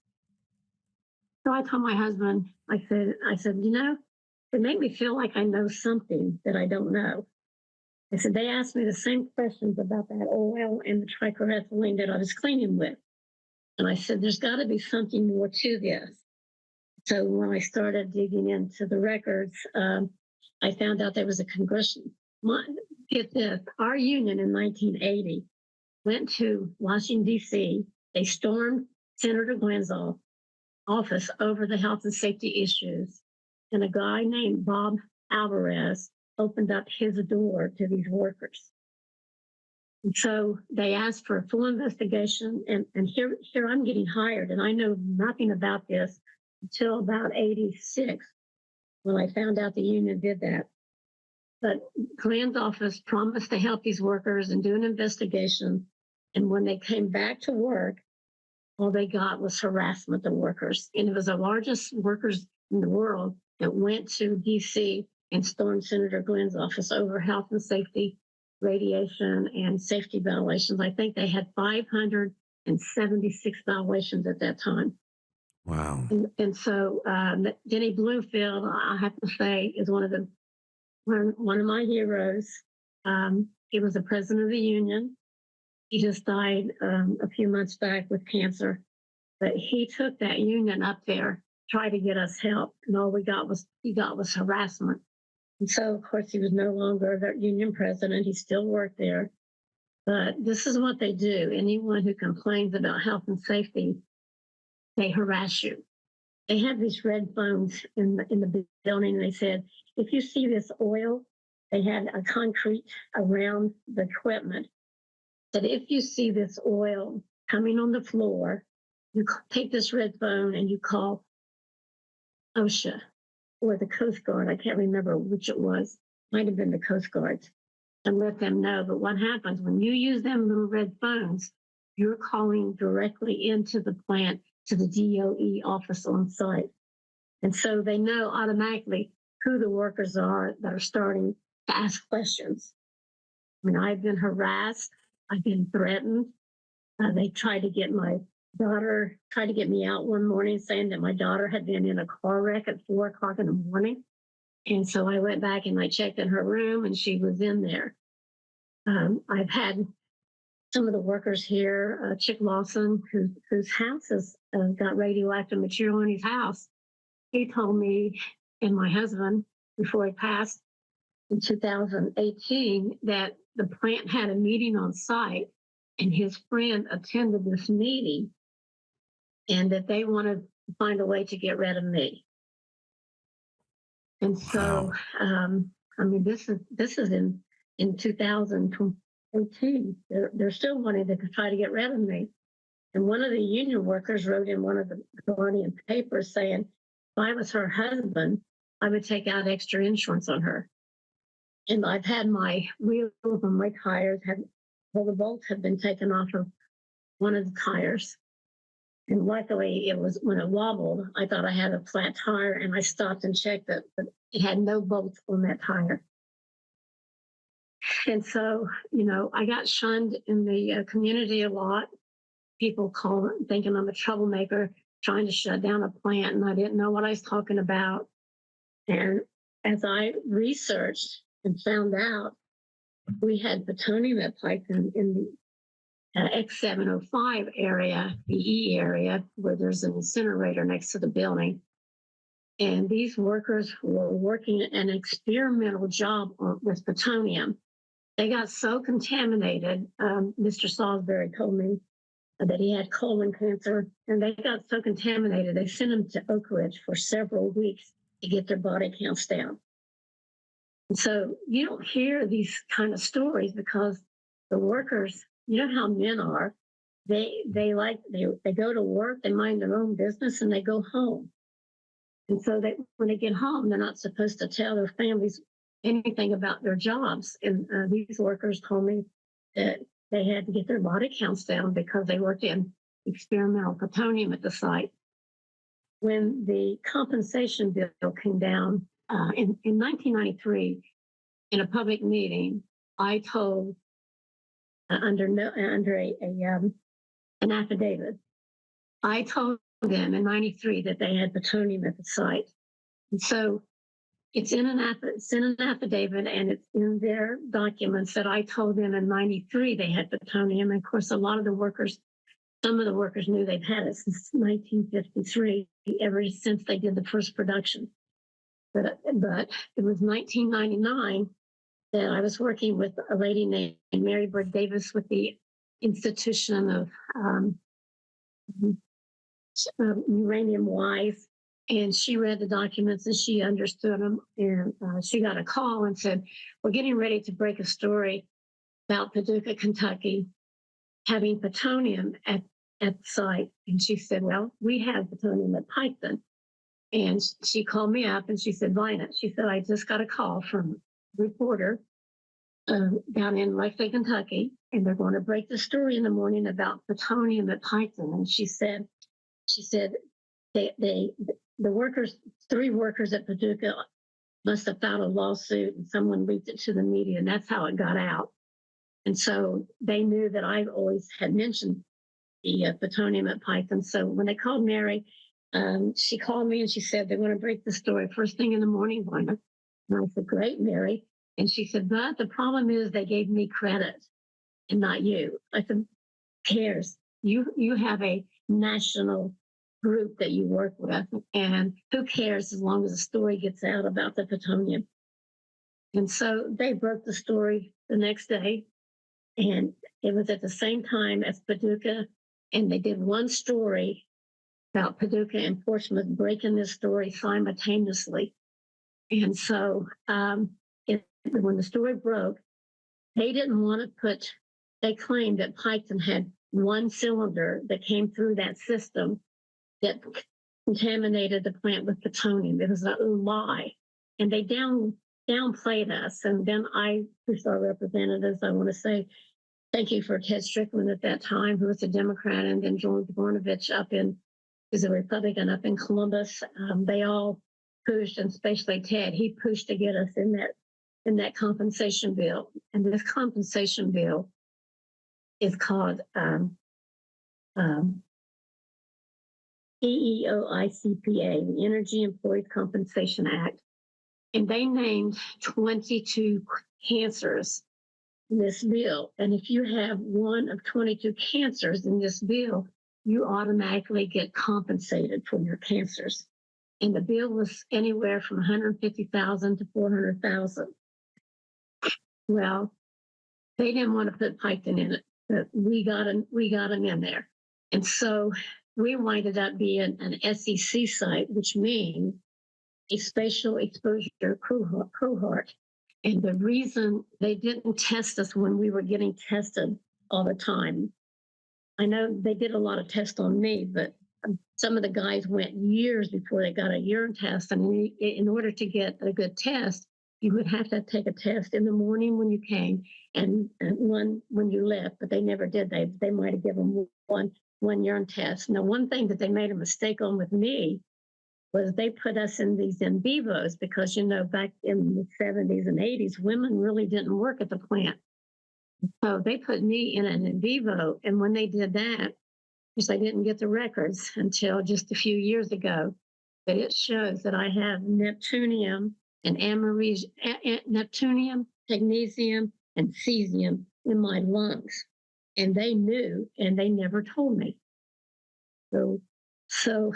So I told my husband, I said, you know, it made me feel like I know something that I don't know. I said, they asked me the same questions about that oil and the trichloroethylene that I was cleaning with. And I said, there's got to be something more to this. So when I started digging into the records, I found out there was a congressional. Get this, our union in 1980 went to Washington, D.C. They stormed Senator Glenn's office over the health and safety issues. And a guy named Bob Alvarez opened up his door to these workers. And so they asked for a full investigation. And here I'm getting hired, and I know nothing about this until about 86, when I found out the union did that. But Glenn's office promised to help these workers and do an investigation. And when they came back to work, all they got was harassment of workers. And it was the largest workers in the world that went to DC and stormed Senator Glenn's office over health and safety, radiation, and safety violations. I think they had 576 violations at that time. Wow. And so Denny Bloomfield, I have to say, is one of my heroes. He was the president of the union. He just died a few months back with cancer. But he took that union up there, tried to get us help, and all he got was harassment. And so, of course, he was no longer the union president. He still worked there. But this is what they do. Anyone who complains about health and safety, they harass you. They had these red phones in the building, and they said, if you see this oil, they had a concrete around the equipment, that if you see this oil coming on the floor, you take this red phone and you call OSHA or the Coast Guard. I can't remember which it was. Might have been the Coast Guard, and let them know. But what happens when you use them little red phones, you're calling directly into the plant to the DOE office on site. And so they know automatically who the workers are that are starting to ask questions. I mean, I've been harassed. I've been threatened. They tried to get my daughter, tried to get me out one morning saying that my daughter had been in a car wreck at 4 o'clock in the morning. And so I went back and I checked in her room and she was in there. I've had some of the workers here, Chick Lawson, whose house has got radioactive material in his house. He told me and my husband before he passed in 2018 that the plant had a meeting on site and his friend attended this meeting and that they wanted to find a way to get rid of me. And so, Wow. I mean, this is in 2018. They're still wanting to try to get rid of me. And one of the union workers wrote in one of the Guardian papers saying, if I was her husband, I would take out extra insurance on her. And I've had my wheels on my tires, well, the bolts have been taken off of one of the tires. And luckily, it was when it wobbled, I thought I had a flat tire, and I stopped and checked it, but it had no bolts on that tire. And so, you know, I got shunned in the community a lot. People thinking I'm a troublemaker, trying to shut down a plant, and I didn't know what I was talking about. And as I researched and found out, we had plutonium at Piketon in the X705 area, the E area, where there's an incinerator next to the building. And these workers were working an experimental job with plutonium. They got so contaminated. Mr. Salisbury told me that he had colon cancer, and they got so contaminated, they sent him to Oak Ridge for several weeks to get their body counts down. And so you don't hear these kind of stories because the workers, you know how men are, they go to work, they mind their own business, and they go home. And so when they get home, they're not supposed to tell their families anything about their jobs. And these workers told me that they had to get their body counts down because they worked in experimental plutonium at the site. When the compensation bill came down in 1993, in a public meeting, I told under an affidavit, I told them in 93 that they had plutonium at the site. And so it's in an affidavit, and it's in their documents that I told them in 93 they had plutonium. And of course, some of the workers knew they've had it since 1953, ever since they did the first production. But it was 1999 that I was working with a lady named Mary Bird Davis with the Institution of Uranium Wise. And she read the documents and she understood them. And she got a call and said, we're getting ready to break a story about Paducah, Kentucky, having plutonium at the site. And she said, well, we have plutonium at Piketon. And she called me up and she said, Vina, she said, I just got a call from a reporter down in Lexington, Kentucky, and they're going to break the story in the morning about plutonium at Piketon. And she said, the workers, 3 workers at Paducah must have filed a lawsuit and someone leaked it to the media, and that's how it got out. And so they knew that I always had mentioned the plutonium at Piketon. So when they called Mary, she called me and she said, they're going to break the story first thing in the morning, Vina. And I said, great, Mary. And she said, but the problem is they gave me credit and not you. I said, who cares? You have a national group that you work with, and who cares as long as the story gets out about the plutonium. And so they broke the story the next day, and it was at the same time as Paducah, and they did one story about Paducah and Portsmouth breaking this story simultaneously. And so when the story broke, they didn't want to they claimed that Piketon had one cylinder that came through that system that contaminated the plant with plutonium. It was a lie. And they downplayed us. And then I pushed our representatives. I want to say thank you for Ted Strickland at that time, who was a Democrat, and then George Bornovich who's a Republican up in Columbus. They all pushed, and especially Ted, he pushed to get us in that compensation bill. And this compensation bill is called EEOICPA, the Energy Employees Compensation Act. And they named 22 cancers in this bill. And if you have one of 22 cancers in this bill, you automatically get compensated for your cancers. And the bill was anywhere from 150,000 to 400,000. Well, they didn't want to put Piketon in it, but we got them in there. And so we winded up being an SEC site, which means a spatial exposure cohort. And the reason they didn't test us when we were getting tested all the time, I know they did a lot of tests on me, but some of the guys went years before they got a urine test. And in order to get a good test, you would have to take a test in the morning when you came and one when you left, but they never did. They might have given one urine test. Now, one thing that they made a mistake on with me was they put us in these in vivos because, back in the 70s and 80s, women really didn't work at the plant. So they put me in an in vivo. And when they did that, because I didn't get the records until just a few years ago, but it shows that I have neptunium and neptunium, technetium, and cesium in my lungs. And they knew, and they never told me. So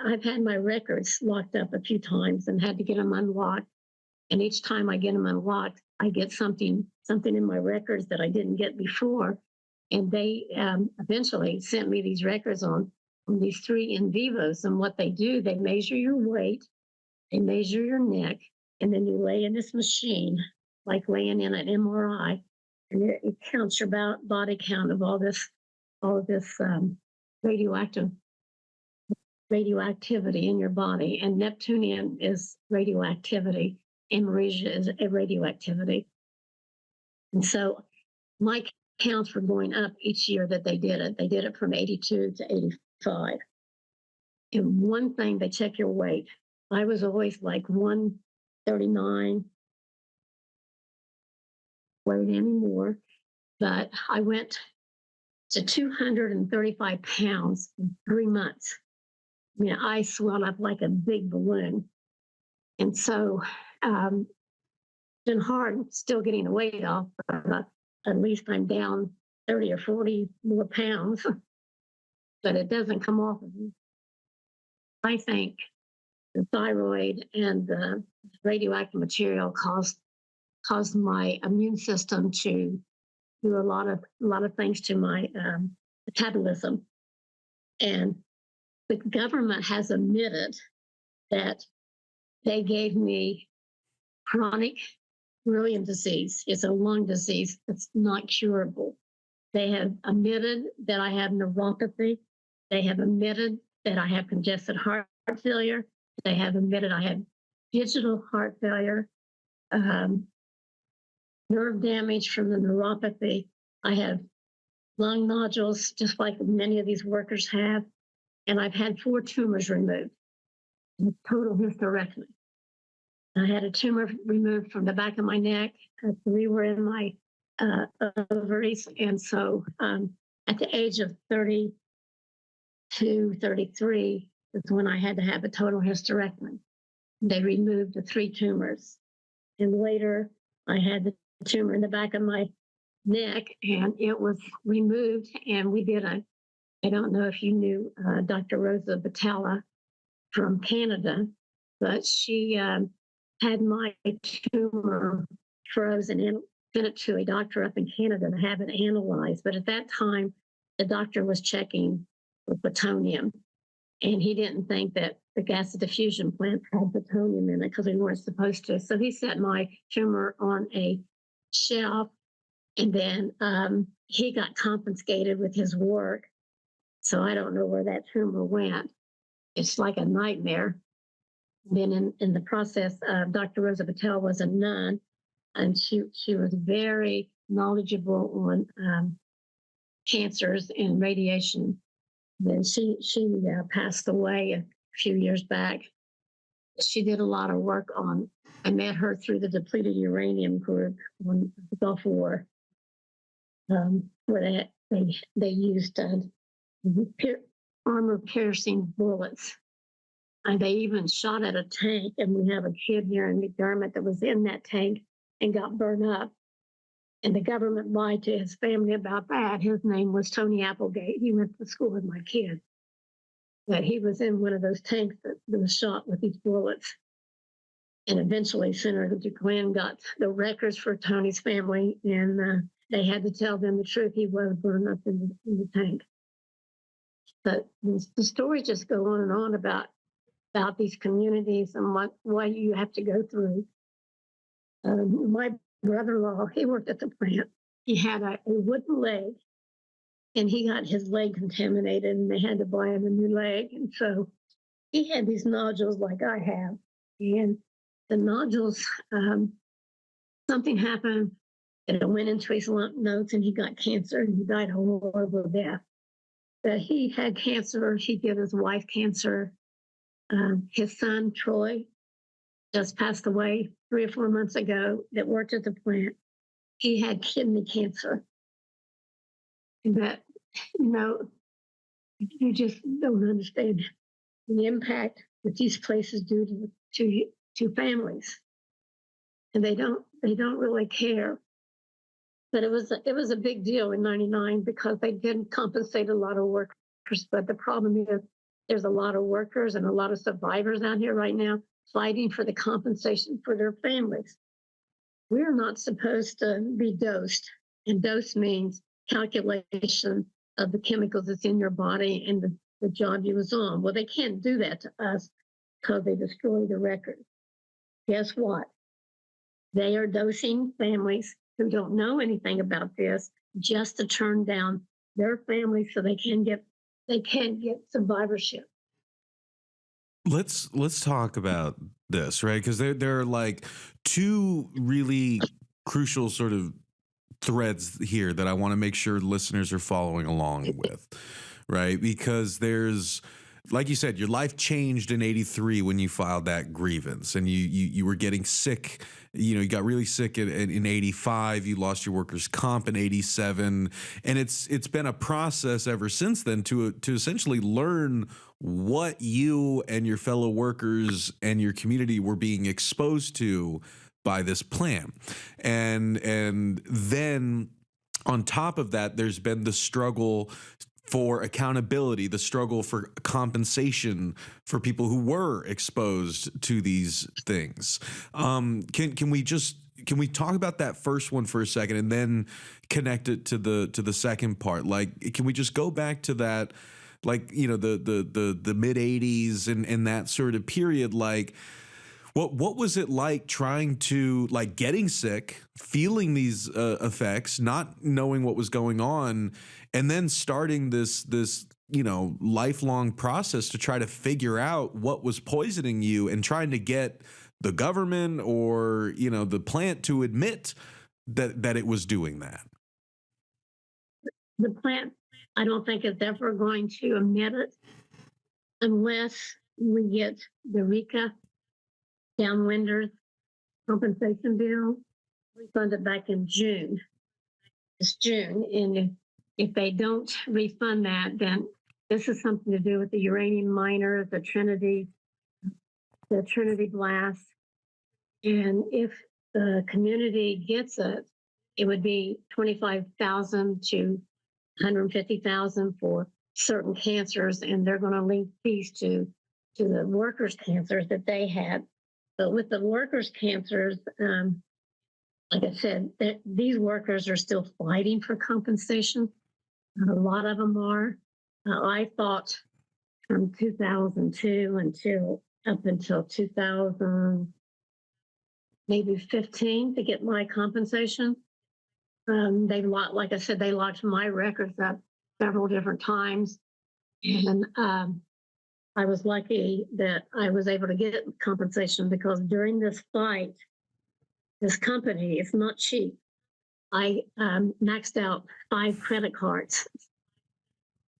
I've had my records locked up a few times and had to get them unlocked. And each time I get them unlocked, I get something in my records that I didn't get before. And they eventually sent me these records on these 3 in vivos. And what they do, they measure your weight, they measure your neck, and then you lay in this machine, like laying in an MRI, and it counts your body count of all of this radioactivity in your body. And neptunium is radioactivity, and maresia is a radioactivity. And so my counts were going up each year that they did it. They did it from 82 to 85. And one thing, they check your weight. I was always like 139, weighed anymore, but I went to 235 pounds in 3 months. I mean, I swelled up like a big balloon. And so it's been hard still getting the weight off, but at least I'm down 30 or 40 more pounds, but it doesn't come off of me. I think the thyroid and the radioactive material caused my immune system to do a lot of things to my metabolism. And the government has admitted that they gave me chronic brilliant disease. It's a lung disease that's not curable. They have admitted that I have neuropathy. They have admitted that I have congestive heart failure. They have admitted I have digital heart failure, nerve damage from the neuropathy. I have lung nodules, just like many of these workers have. And I've had 4 tumors removed, total hysterectomy. I had a tumor removed from the back of my neck. 3 were in my ovaries. And so at the age of 32, 33 is when I had to have a total hysterectomy. They removed the 3 tumors. And later I had the tumor in the back of my neck, and it was removed. And we did I don't know if you knew Dr. Rosa Batella from Canada, but she had my tumor frozen and sent it to a doctor up in Canada to have it analyzed. But at that time, the doctor was checking for plutonium, and he didn't think that the gaseous diffusion plant had plutonium in it because we weren't supposed to. So he set my tumor on a shelf, and then he got confiscated with his work. So I don't know where that tumor went. It's like a nightmare. Then in the process, Dr. Rosa Patel was a nun, and she was very knowledgeable on cancers and radiation. Then she passed away a few years back. She did a lot of work on. I met her through the depleted uranium group on the Gulf War, where they used armor piercing bullets. And they even shot at a tank, and we have a kid here in McDermott that was in that tank and got burned up. And the government lied to his family about that. His name was Tony Applegate. He went to school with my kid. That he was in one of those tanks that was shot with these bullets. And eventually Senator Glenn got the records for Tony's family, and they had to tell them the truth. He was burned up in the tank. But the stories just go on and on about these communities and what you have to go through. My brother-in-law, he worked at the plant. He had a wooden leg, and he got his leg contaminated, and they had to buy him a new leg. And so he had these nodules like I have. And the nodules, something happened, and it went into his lymph nodes, and he got cancer, and he died a horrible death. But he had cancer. He gave his wife cancer. His son, Troy, just passed away 3 or 4 months ago, that worked at the plant. He had kidney cancer. But, you just don't understand the impact that these places do to families. And they don't really care. But it was a big deal in '99 because they didn't compensate a lot of workers. But the problem is there's a lot of workers and a lot of survivors out here right now fighting for the compensation for their families. We're not supposed to be dosed. And dose means calculation of the chemicals that's in your body and the job you was on. Well, they can't do that to us because they destroy the record. Guess what? They are dosing families who don't know anything about this just to turn down their families so they can get survivorship. Let's talk about this, right? Because there are like two really crucial sort of threads here that I want to make sure listeners are following along with, right? Because there's, like you said, your life changed in '83 when you filed that grievance, and you were getting sick. You got really sick in '85. You lost your workers' comp in '87, and it's been a process ever since then to essentially learn what you and your fellow workers and your community were being exposed to by this plant, and then on top of that, there's been the struggle for accountability, the struggle for compensation for people who were exposed to these things. Can we talk about that first one for a second and then connect it to the second part? Like, can we just go back to that, like, the mid '80s and that sort of period? Like, what was it like trying to, like, getting sick, feeling these effects, not knowing what was going on, and then starting this lifelong process to try to figure out what was poisoning you and trying to get the government or the plant to admit that it was doing that? The plant, I don't think, is ever going to admit it unless we get the RECA downwinders compensation bill refunded back in June. It's June, and if they don't refund that, then this is something to do with the uranium miners, the Trinity blast. And if the community gets it, it would be $25,000 to $150,000 for certain cancers, and they're going to link these to the workers' cancers that they had. But with the workers' cancers, like I said, these workers are still fighting for compensation. A lot of them are. I thought from 2002 up until 2000, maybe 15, to get my compensation. Like I said, they locked my records up several different times, and I was lucky that I was able to get compensation because during this fight, this company is not cheap. I maxed out 5 credit cards.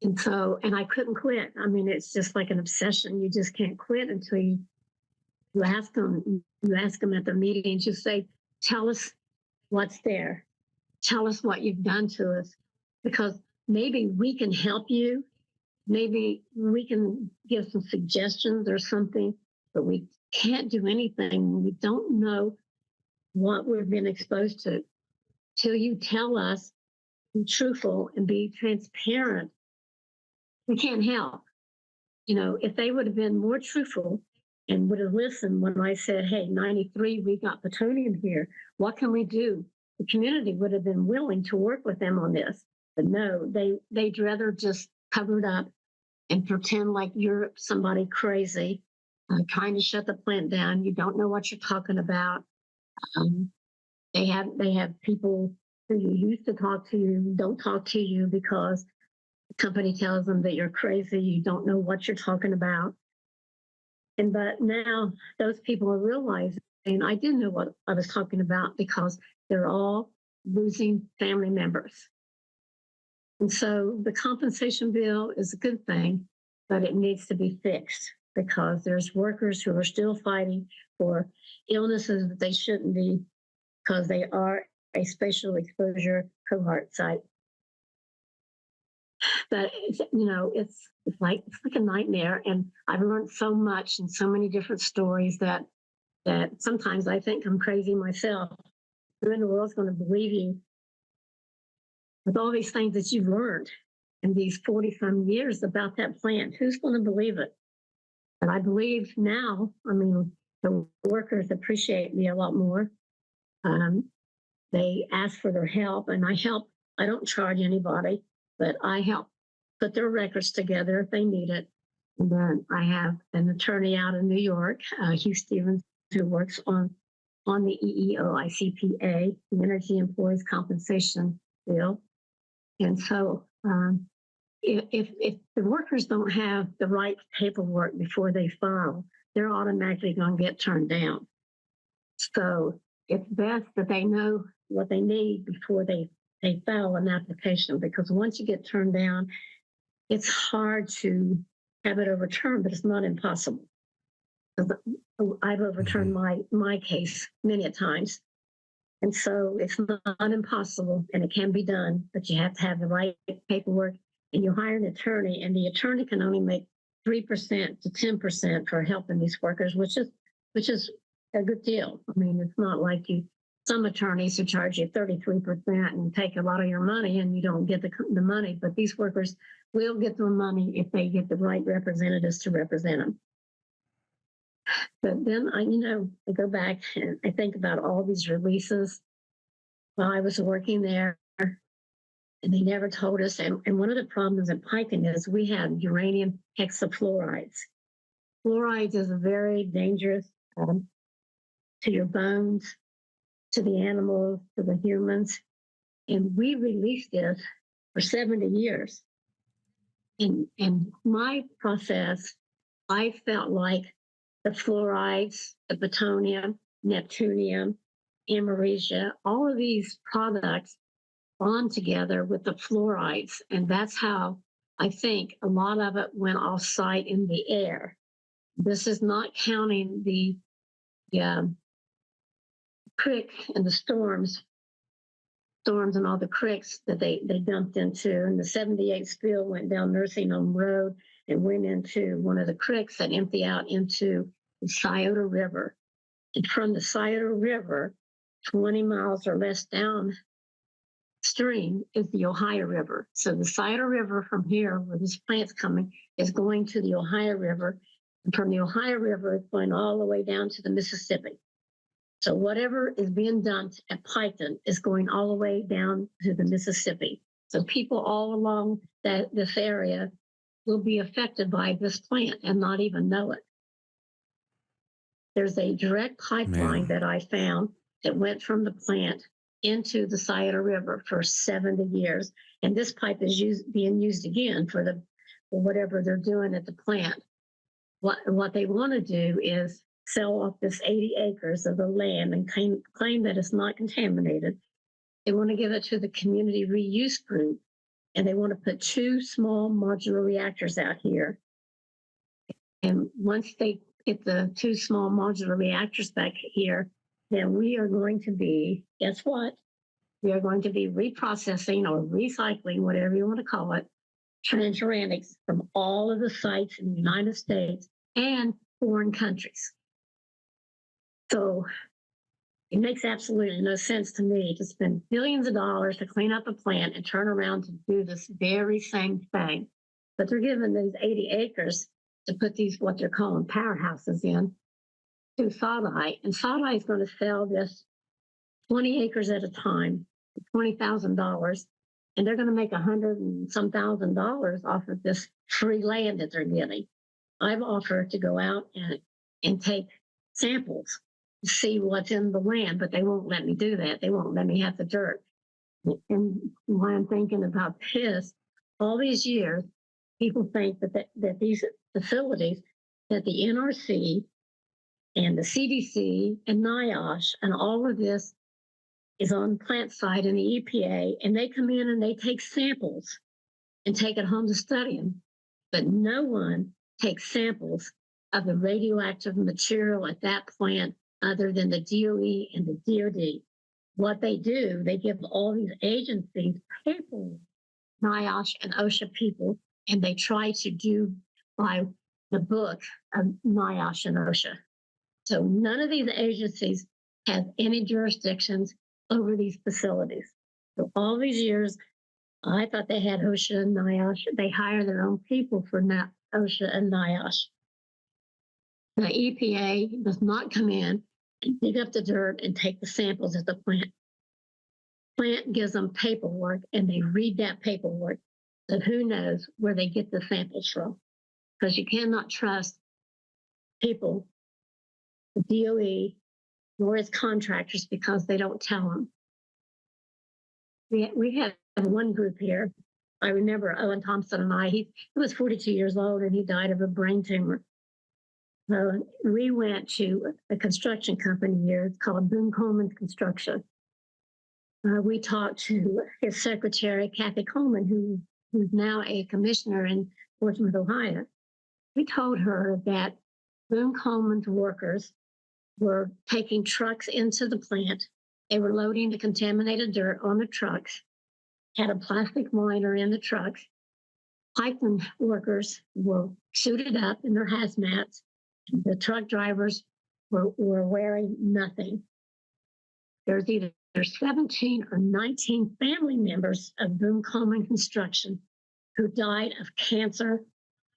And I couldn't quit. I mean, it's just like an obsession. You just can't quit until you ask them. You ask them at the meetings. You say, "Tell us what's there. Tell us what you've done to us, because maybe we can help you. Maybe we can give some suggestions or something, but we can't do anything. We don't know what we've been exposed to till you tell us, be truthful and be transparent. We can't help." If they would have been more truthful and would have listened when I said, "Hey, 93, we got plutonium here. What can we do?" The community would have been willing to work with them on this. But no, they'd rather just cover it up and pretend like you're somebody crazy, trying to shut the plant down. You don't know what you're talking about. Um, they have people who you used to talk to you don't talk to you because the company tells them that you're crazy. You don't know what you're talking about. But now those people are realizing I didn't know what I was talking about because they're all losing family members. And so the compensation bill is a good thing, but it needs to be fixed because there's workers who are still fighting for illnesses that they shouldn't be because they are a spatial exposure cohort site. But it's like a nightmare, and I've learned so much and so many different stories that sometimes I think I'm crazy myself. Who in the world's going to believe you with all these things that you've learned in these 40-some years about that plant? Who's going to believe it? And I believe now, the workers appreciate me a lot more. They ask for their help, and I help. I don't charge anybody, but I help put their records together if they need it. And then I have an attorney out in New York, Hugh Stevens, who works on the EEOICPA, the Energy Employees Compensation Bill. And so if the workers don't have the right paperwork before they file, they're automatically going to get turned down. So it's best that they know what they need before they file an application, because once you get turned down, it's hard to have it overturned, but it's not impossible. I've overturned my case many a times. And so it's not impossible, and it can be done, but you have to have the right paperwork, and you hire an attorney, and the attorney can only make 3% to 10% for helping these workers, which is a good deal. It's not like some attorneys who charge you 33% and take a lot of your money and you don't get the money, but these workers will get the money if they get the right representatives to represent them. But then I go back and I think about all these releases while I was working there, and they never told us. And one of the problems in piping is we had uranium hexafluorides. Fluorides is very dangerous to your bones, to the animals, to the humans. And we released this for 70 years. In my process, I felt like the fluorides, the plutonium, neptunium, americia, all of these products bond together with the fluorides. And that's how I think a lot of it went off site in the air. This is not counting the creek and the storms and all the creeks that they dumped into. And the 78 spill went down Nursing Home Road and went into one of the creeks that empty out into the Scioto River. And from the Scioto River, 20 miles or less downstream is the Ohio River. So the Scioto River from here, where this plant's coming, is going to the Ohio River. And from the Ohio River, it's going all the way down to the Mississippi. So whatever is being dumped at Piketon is going all the way down to the Mississippi. So people all along this area will be affected by this plant and not even know it. There's a direct pipeline that I found that went from the plant into the Scioto River for 70 years. And this pipe is being used again for whatever they're doing at the plant. what they want to do is sell off this 80 acres of the land and claim that it's not contaminated. They want to give it to the community reuse group, and they want to put 2 small modular reactors out here. And once they get the 2 small modular reactors back here, then we are going to be, guess what? We are going to be reprocessing or recycling, whatever you want to call it, transuranics from all of the sites in the United States and foreign countries. So it makes absolutely no sense to me to spend billions of dollars to clean up a plant and turn around to do this very same thing. But they're given these 80 acres to put these, what they're calling powerhouses in, to Sodai. And Sodai is going to sell this 20 acres at a time for $20,000. And they're going to make $100 and some thousand off of this free land that they're getting. I've offered to go out and take samples to see what's in the land, but they won't let me do that. They won't let me have the dirt. And why I'm thinking about this, all these years, people think that these facilities, that the NRC and the CDC and NIOSH and all of this is on plant side in the EPA, and they come in and they take samples and take it home to study them. But no one takes samples of the radioactive material at that plant other than the DOE and the DOD. What they do, they give all these agencies paper, NIOSH and OSHA people, and they try to do by the book of NIOSH and OSHA. So none of these agencies have any jurisdictions over these facilities. So all these years, I thought they had OSHA and NIOSH. They hire their own people for OSHA and NIOSH. The EPA does not come in and dig up the dirt and take the samples at the plant. Plant gives them paperwork, and they read that paperwork. So who knows where they get the samples from? Because you cannot trust people, the DOE, nor its contractors, because they don't tell them. We have one group here. I remember Owen Thompson and I, he was 42 years old and he died of a brain tumor. We went to a construction company here. It's called Boone Coleman Construction. We talked to his secretary, Kathy Coleman, who's now a commissioner in Portsmouth, Ohio. We told her that Boone Coleman's workers were taking trucks into the plant. They were loading the contaminated dirt on the trucks, had a plastic liner in the trucks. Piping workers were suited up in their hazmats. The truck drivers were wearing nothing. There's either 17 or 19 family members of Boone Coleman Construction who died of cancer.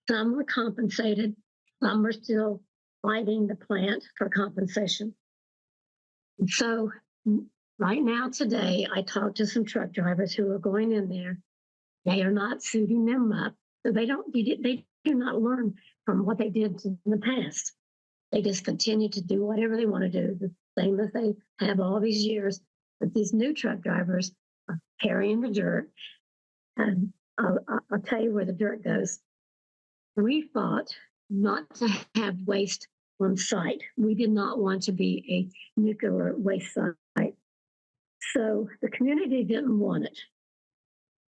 Some were compensated, some were still fighting the plant for compensation. And so right now today, I talked to some truck drivers who are going in there. They are not suiting them up. So they do not learn from what they did in the past. They just continue to do whatever they want to do, the same as they have all these years. But these new truck drivers are carrying the dirt. And I'll tell you where the dirt goes. We fought not to have waste on site. We did not want to be a nuclear waste site. So the community didn't want it.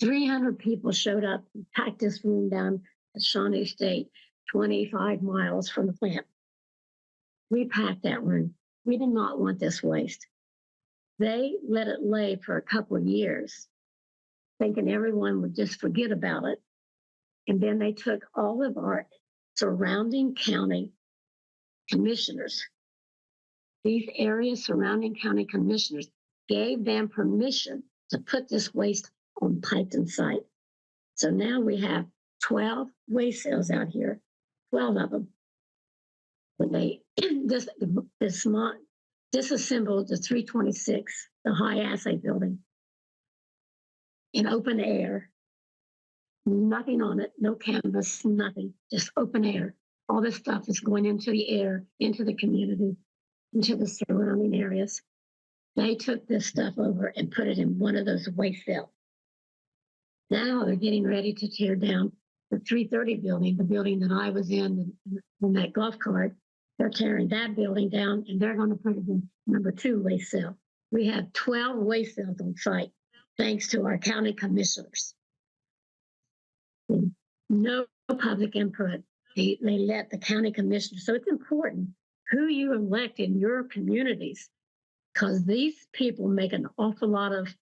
300 people showed up and packed this room down at Shawnee State, 25 miles from the plant. We packed that room. We did not want this waste. They let it lay for a couple of years, thinking everyone would just forget about it. And then they took all of our surrounding county commissioners, these area surrounding county commissioners, gave them permission to put this waste on Piketon site. So now we have 12 waste cells out here, 12 of them. When they disassembled the 326, the high assay building, in open air, nothing on it, no canvas, nothing, just open air. All this stuff is going into the air, into the community, into the surrounding areas. They took this stuff over and put it in one of those waste cells. Now they're getting ready to tear down the 330 building, the building that I was in that golf cart. They're tearing that building down, and they're going to put it in number 2 waste cell. We have 12 waste cells on site, thanks to our county commissioners. No public input. They let the county commissioners. So it's important who you elect in your communities, because these people make an awful lot of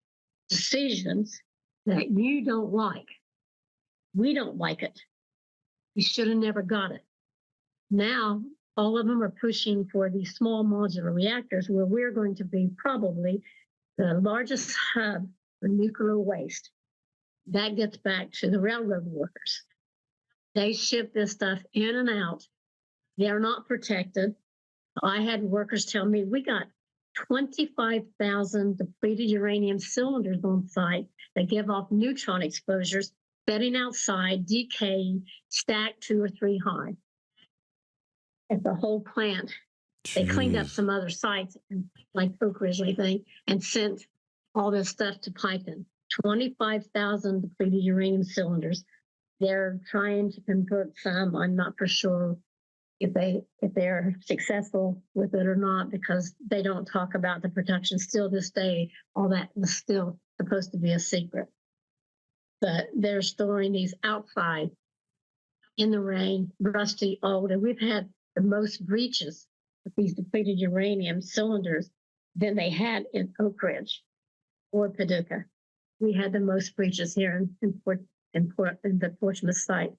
decisions that you don't like. We don't like it. You should have never got it. Now, all of them are pushing for these small modular reactors, where we're going to be probably the largest hub for nuclear waste. That gets back to the railroad workers. They ship this stuff in and out. They're not protected. I had workers tell me we got 25,000 depleted uranium cylinders on site that give off neutron exposures, setting outside, decaying, stacked 2 or 3 high. At the whole plant. Jeez. They cleaned up some other sites, like Oak Ridge, I think, and sent all this stuff to Piketon. 25,000 depleted uranium cylinders. They're trying to convert some. I'm not for sure if they're successful with it or not, because they don't talk about the production. Still this day, all that was still supposed to be a secret. But they're storing these outside in the rain, rusty, old, and we've had the most breaches with these depleted uranium cylinders than they had in Oak Ridge or Paducah. We had the most breaches here in the Portsmouth site.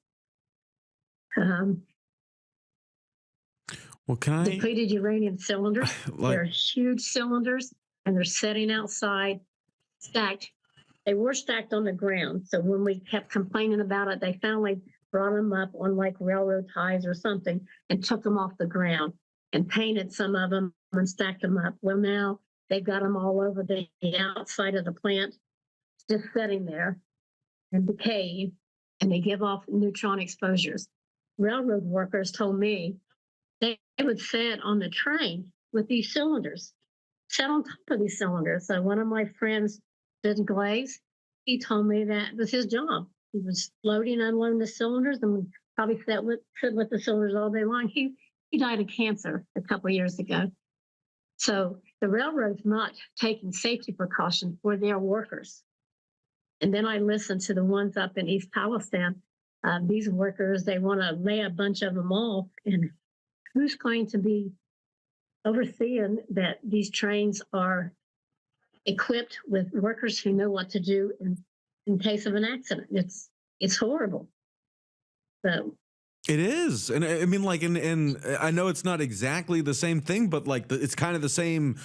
Well, can I? Depleted uranium cylinders, they're huge cylinders, and they're sitting outside, stacked. They were stacked on the ground, so when we kept complaining about it, they finally brought them up on like railroad ties or something and took them off the ground and painted some of them and stacked them up. Well, now they've got them all over the outside of the plant, just sitting there and decaying, and they give off neutron exposures. Railroad workers told me they would sit on the train with these cylinders, sit on top of these cylinders. So one of my friends did glaze. He told me that was his job. He was loading and unloading the cylinders and would probably sit with the cylinders all day long. He died of cancer a couple of years ago. So the railroad's not taking safety precautions for their workers. And then I listened to the ones up in East Palestine. These workers, they want to lay a bunch of them off. And who's going to be overseeing that these trains are equipped with workers who know what to do in case of an accident? It's horrible. So It is. And I mean, like, and I know it's not exactly the same thing, but like it's kind of the same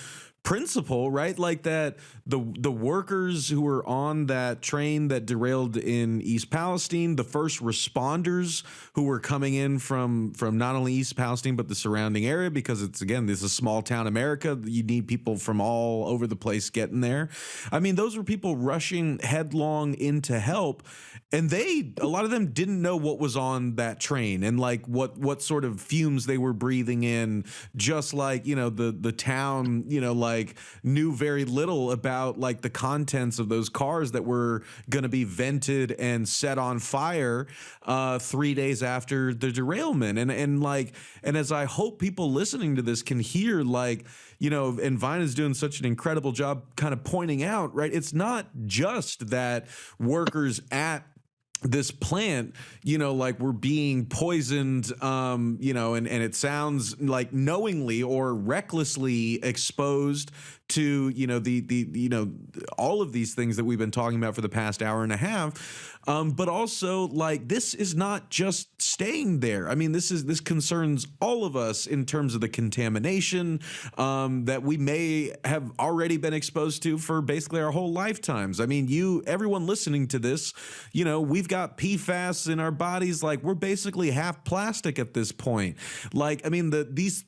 principle, right? Like that the workers who were on that train that derailed in East Palestine, the first responders who were coming in from not only East Palestine but the surrounding area, because it's, again, this is small town America. You need people from all over the place getting there. I mean, those were people rushing headlong in to help, and a lot of them didn't know what was on that train and like what sort of fumes they were breathing in, just like, you know, the town, you know, like knew very little about like the contents of those cars that were going to be vented and set on fire 3 days after the derailment. And as I hope people listening to this can hear, like, you know, and Vina's doing such an incredible job kind of pointing out, right? It's not just that workers at this plant, you know, like we're being poisoned, you know, and it sounds like knowingly or recklessly exposed to, you know, you know, all of these things that we've been talking about for the past hour and a half. But also, like, this is not just staying there. I mean, this concerns all of us in terms of the contamination that we may have already been exposed to for basically our whole lifetimes. I mean, everyone listening to this, you know, we've got PFAS in our bodies. Like, we're basically half plastic at this point. Like, I mean, this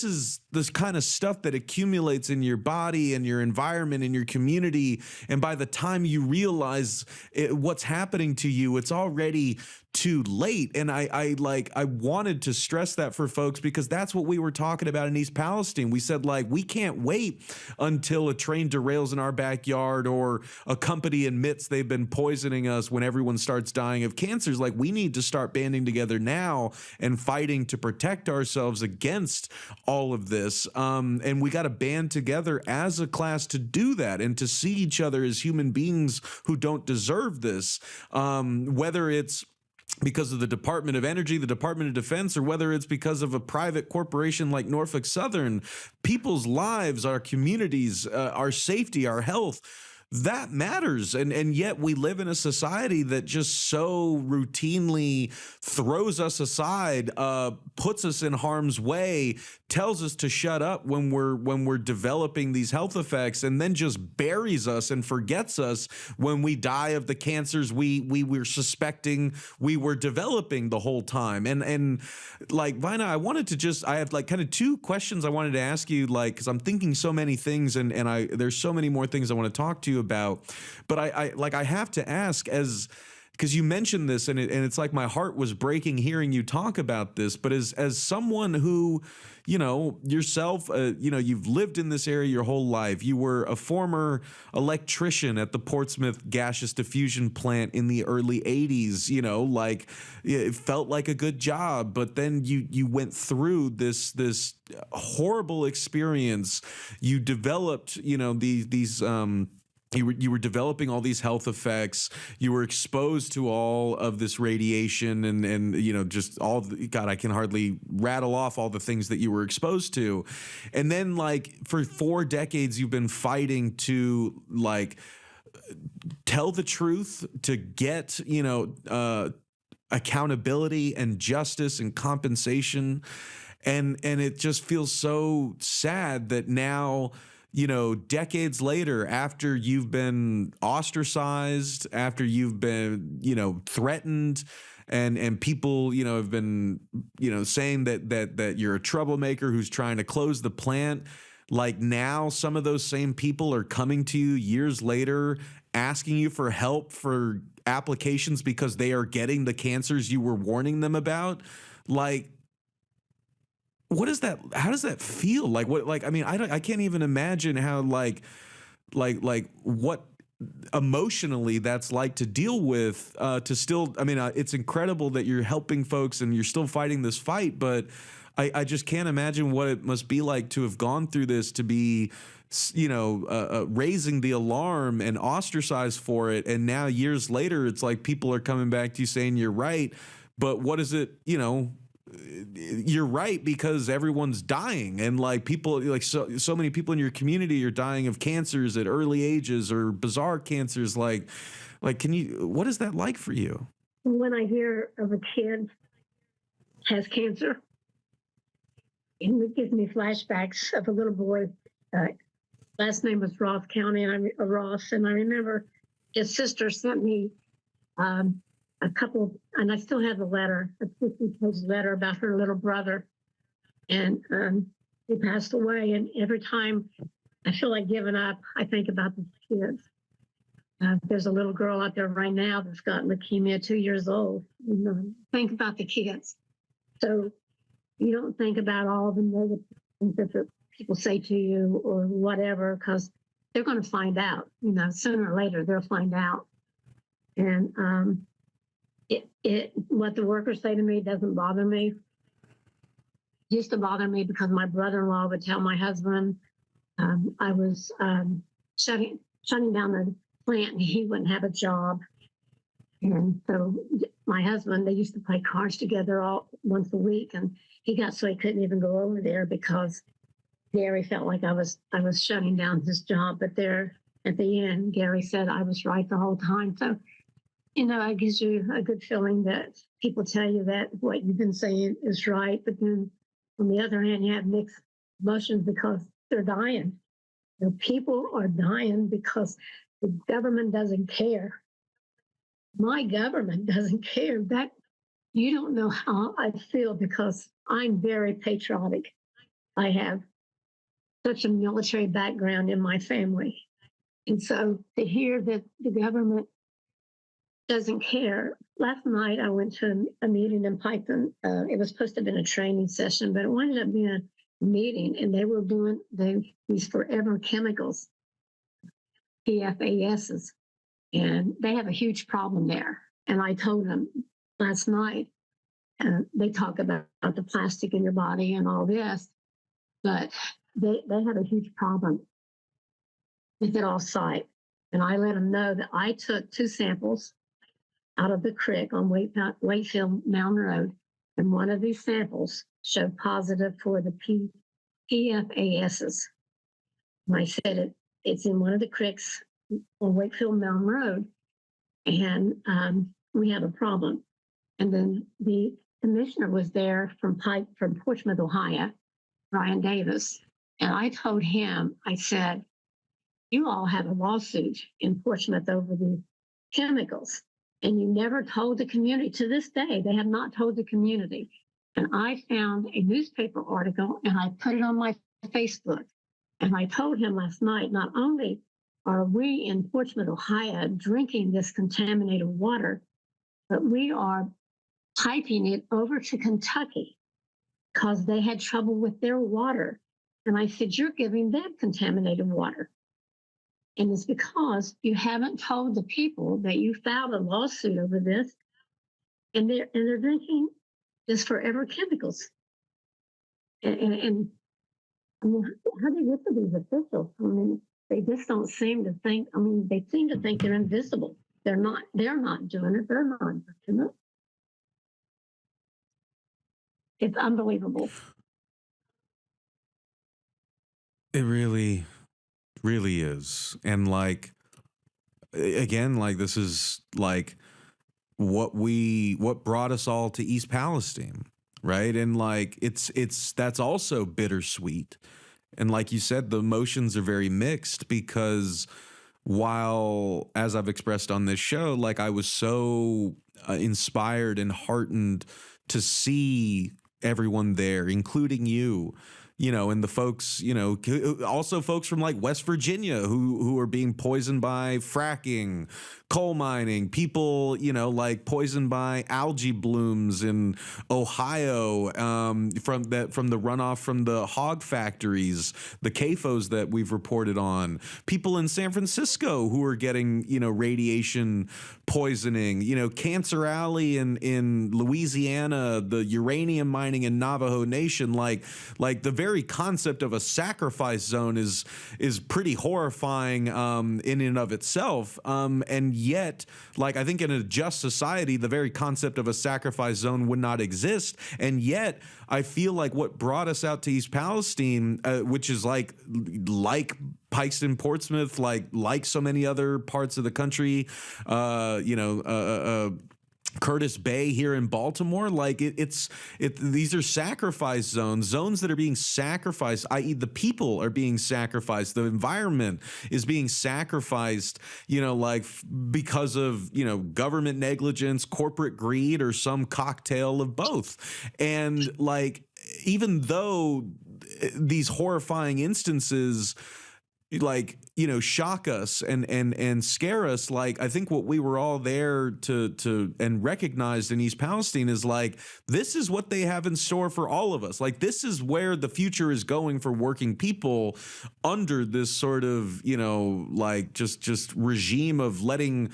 is this kind of stuff that accumulates in your body and your environment and your community, and by the time you realize what's happening to you, it's already too late. And I wanted to stress that for folks, because that's what we were talking about in East Palestine. We said, like, we can't wait until a train derails in our backyard or a company admits they've been poisoning us when everyone starts starts dying of cancers. Like, we need to start banding together now and fighting to protect ourselves against all of this. And we got to band together as a class to do that and to see each other as human beings who don't deserve this. Whether it's because of the Department of Energy, the Department of Defense, or whether it's because of a private corporation like Norfolk Southern, people's lives, our communities, our safety, our health, that matters. And yet we live in a society that just so routinely throws us aside, puts us in harm's way, tells us to shut up when we're developing these health effects, and then just buries us and forgets us when we die of the cancers we were suspecting we were developing the whole time. And like, Vina, I have like kind of two questions I wanted to ask you, like, because I'm thinking so many things, and there's so many more things I want to talk to you about, but I have to ask, because you mentioned this, and it's like my heart was breaking hearing you talk about this, but as someone who, yourself, you've lived in this area your whole life. You were a former electrician at the Portsmouth Gaseous Diffusion Plant in the early 80s, like, it felt like a good job, but then you went through this horrible experience. You developed, these you were developing all these health effects. You were exposed to all of this radiation and just all God, I can hardly rattle off all the things that you were exposed to. And then, like, for 4 decades, you've been fighting to, like, tell the truth, to get, accountability and justice and compensation. And it just feels so sad that now, decades later, after you've been ostracized, after you've been, threatened, and people, have been, saying that you're a troublemaker who's trying to close the plant. Like, now some of those same people are coming to you years later, asking you for help for applications because they are getting the cancers you were warning them about. Like, what is that? How does that feel? Like, what? Like, I mean, I can't even imagine how like what emotionally that's like to deal with. To still, I mean, it's incredible that you're helping folks and you're still fighting this fight, but I just can't imagine what it must be like to have gone through this, to be, raising the alarm and ostracized for it, and now years later, it's like people are coming back to you saying you're right, but what is it? You're right because everyone's dying, and like people, like so many people in your community are dying of cancers at early ages or bizarre cancers. Like what is that like for you? When I hear of a kid has cancer, it gives me flashbacks of a little boy. Last name was Ross County, and Ross, and I remember his sister sent me a couple, and I still have the letter, a 50-page letter about her little brother. And he passed away. And every time I feel like giving up, I think about the kids. There's a little girl out there right now that's got leukemia, 2 years old. Think about the kids. So you don't think about all the negative things that people say to you or whatever, because they're going to find out. Sooner or later, they'll find out. And what the workers say to me doesn't bother me. It used to bother me because my brother-in-law would tell my husband I was shutting down the plant and he wouldn't have a job. And so my husband, they used to play cards together once a week, and he got so he couldn't even go over there because Gary felt like I was shutting down his job. But there at the end, Gary said I was right the whole time. So it gives you a good feeling that people tell you that what you've been saying is right. But then on the other hand, you have mixed emotions because they're dying. People are dying because the government doesn't care. My government doesn't care. That you don't know how I feel because I'm very patriotic. I have such a military background in my family. And so to hear that the government doesn't care. Last night I went to a meeting in Python. It was supposed to have been a training session, but it ended up being a meeting, and they were doing these forever chemicals, PFASs, and they have a huge problem there. And I told them last night, they talk about the plastic in your body and all this, but they had a huge problem with it off-site. And I let them know that I took 2 samples out of the creek on Wakefield Mountain Road, and one of these samples showed positive for the PFASs. And I said it's in one of the creeks on Wakefield Mountain Road, and we have a problem. And then the commissioner was there from Portsmouth, Ohio, Brian Davis, and I told him, I said, you all have a lawsuit in Portsmouth over the chemicals, and you never told the community. To this day, they have not told the community. And I found a newspaper article, and I put it on my Facebook. And I told him last night, not only are we in Portsmouth, Ohio, drinking this contaminated water, but we are piping it over to Kentucky because they had trouble with their water. And I said, you're giving them contaminated water. And it's because you haven't told the people that you filed a lawsuit over this, and they're drinking this forever chemicals. And I mean, how do you get to these officials? I mean, they just don't seem to think. I mean, they seem to think they're invisible. They're not. They're not doing it. They're not doing it. It's unbelievable. It really is. And like, again, like this is like what brought us all to East Palestine, right? And like that's also bittersweet. And like you said, the emotions are very mixed, because while, as I've expressed on this show, like I was so inspired and heartened to see everyone there, including you, and the folks, also folks from like West Virginia who are being poisoned by fracking, coal mining, people, like poisoned by algae blooms in Ohio, from the runoff from the hog factories, the CAFOs that we've reported on, people in San Francisco who are getting, radiation poisoning, Cancer Alley in Louisiana, the uranium mining in Navajo Nation, like the very concept of a sacrifice zone is pretty horrifying in and of itself. And yet, like, I think in a just society, the very concept of a sacrifice zone would not exist. And yet, I feel like what brought us out to East Palestine, which is like Pikeston, Portsmouth, like so many other parts of the country, Curtis Bay here in Baltimore, like these are sacrifice zones that are being sacrificed, i.e. the people are being sacrificed, the environment is being sacrificed, because of, government negligence, corporate greed, or some cocktail of both. And like, even though these horrifying instances shock us and scare us, like I think what we were all there to and recognized in East Palestine is like, this is what they have in store for all of us. Like, this is where the future is going for working people under this sort of, just regime of letting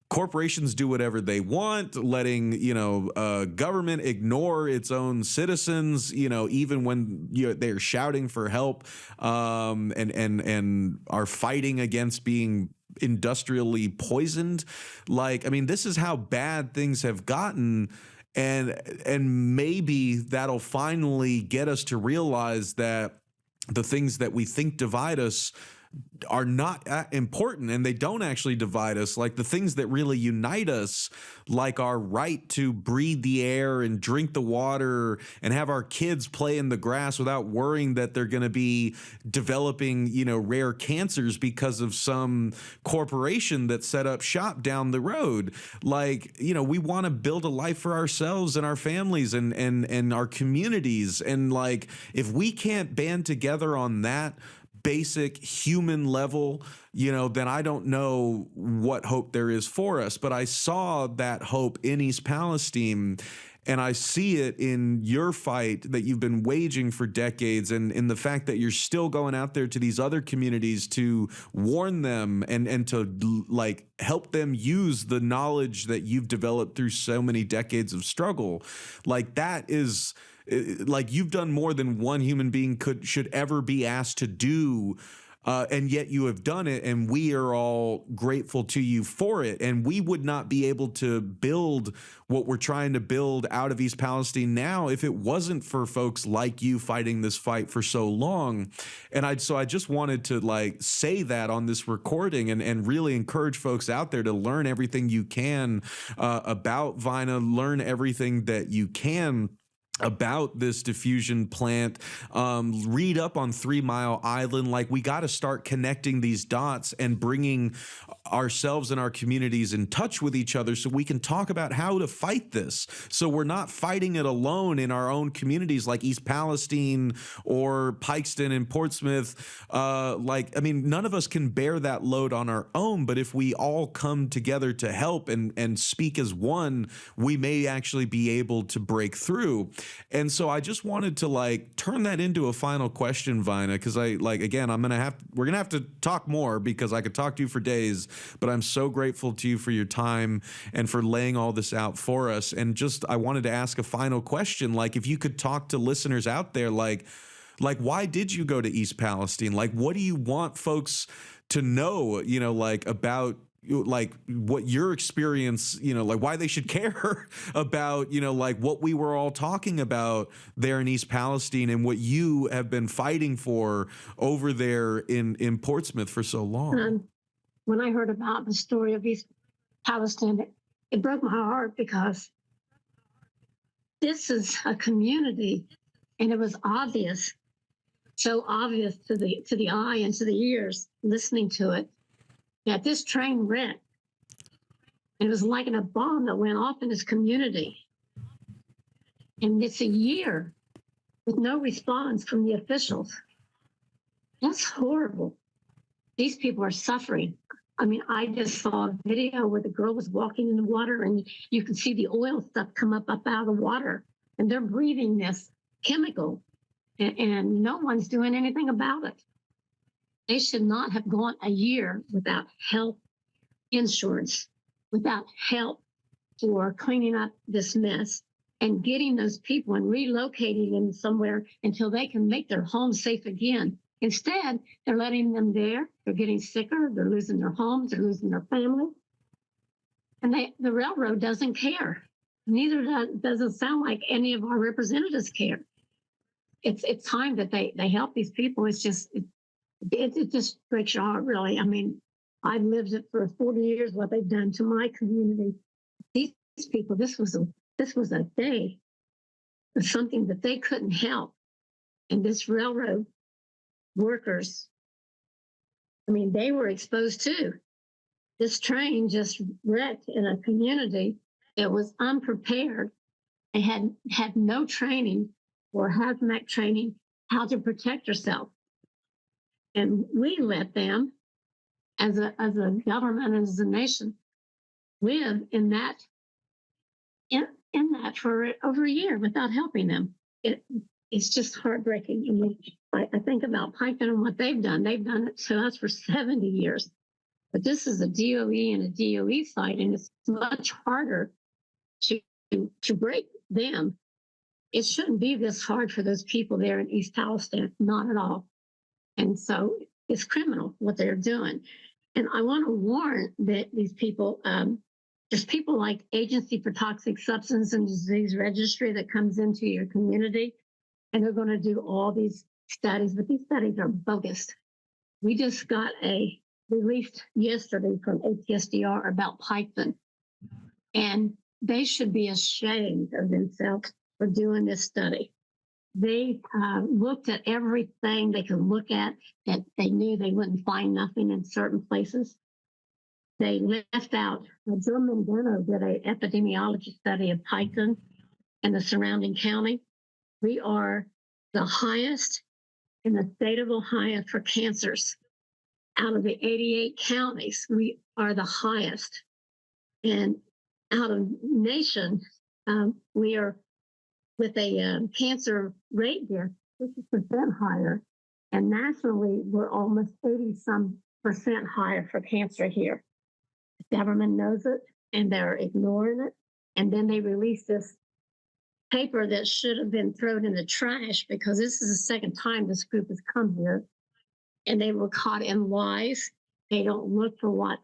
corporations do whatever they want, letting government ignore its own citizens, even when they're shouting for help, and are fighting against being industrially poisoned. Like, I mean, this is how bad things have gotten. And maybe that'll finally get us to realize that the things that we think divide us are not important, and they don't actually divide us. Like, the things that really unite us, like our right to breathe the air and drink the water and have our kids play in the grass without worrying that they're going to be developing, rare cancers because of some corporation that set up shop down the road. Like, we want to build a life for ourselves and our families and our communities. And like, if we can't band together on that basic human level, then I don't know what hope there is for us. But I saw that hope in East Palestine, And I see it in your fight that you've been waging for decades, and in the fact that you're still going out there to these other communities to warn them and to like help them use the knowledge that you've developed through so many decades of struggle. Like that is like you've done more than one human being should ever be asked to do. And yet you have done it, and we are all grateful to you for it. And we would not be able to build what we're trying to build out of East Palestine now if it wasn't for folks like you fighting this fight for so long. And so I just wanted to like say that on this recording and really encourage folks out there to learn everything you can about Vina, learn everything that you can about this diffusion plant, read up on 3 Mile Island. Like we got to start connecting these dots and bringing ourselves and our communities in touch with each other so we can talk about how to fight this. So we're not fighting it alone in our own communities like East Palestine or Pikeston and Portsmouth. I mean, none of us can bear that load on our own, but if we all come together to help and speak as one, we may actually be able to break through. And so I just wanted to like turn that into a final question, Vina, because we're gonna have to talk more because I could talk to you for days, but I'm so grateful to you for your time and for laying all this out for us. And just I wanted to ask a final question, like if you could talk to listeners out there, like why did you go to East Palestine? Like what do you want folks to know, like about like what your experience, like why they should care about, like what we were all talking about there in East Palestine and what you have been fighting for over there in Portsmouth for so long. When I heard about the story of East Palestine, it broke my heart because this is a community, and it was obvious, so obvious to the eye and to the ears listening to it, that this train wrecked. And it was like a bomb that went off in this community. And it's a year with no response from the officials. That's horrible. These people are suffering. I mean, I just saw a video where the girl was walking in the water and you can see the oil stuff come up out of the water. And they're breathing this chemical and no one's doing anything about it. They should not have gone a year without health insurance, without help for cleaning up this mess and getting those people and relocating them somewhere until they can make their homes safe again. Instead, they're letting them there. They're getting sicker. They're losing their homes. They're losing their family. And the railroad doesn't care. Neither does it sound like any of our representatives care. It's time that they help these people. It's just... It just breaks your heart, really. I mean, I've lived it for 40 years, what they've done to my community. These people, this was a day of something that they couldn't help. And this railroad workers, I mean, they were exposed too. This train just wrecked in a community that was unprepared and had no training or hazmat training how to protect yourself. And we let them, as a government, as a nation, live in that for over a year without helping them. It's just heartbreaking. I mean, I think about Piketon and what they've done. They've done it to us for 70 years. But this is a DOE and a DOE site, and it's much harder to break them. It shouldn't be this hard for those people there in East Palestine, not at all. And so it's criminal what they're doing. And I want to warn that these people, there's people like Agency for Toxic Substance and Disease Registry that comes into your community, and they're going to do all these studies, but these studies are bogus. We just got released yesterday from APSDR about Piketon, and they should be ashamed of themselves for doing this study. They looked at everything they could look at that they knew they wouldn't find nothing in certain places. They left out, Joe Mendano did an epidemiology study of Piketon and the surrounding county. We are the highest in the state of Ohio for cancers. Out of the 88 counties, we are the highest. And out of nation, we are with a cancer rate there 50% higher, and nationally we're almost 80% higher for cancer here. The government knows it, and they're ignoring it. And then they released this paper that should have been thrown in the trash, because this is the second time this group has come here, and they were caught in lies. They don't look for what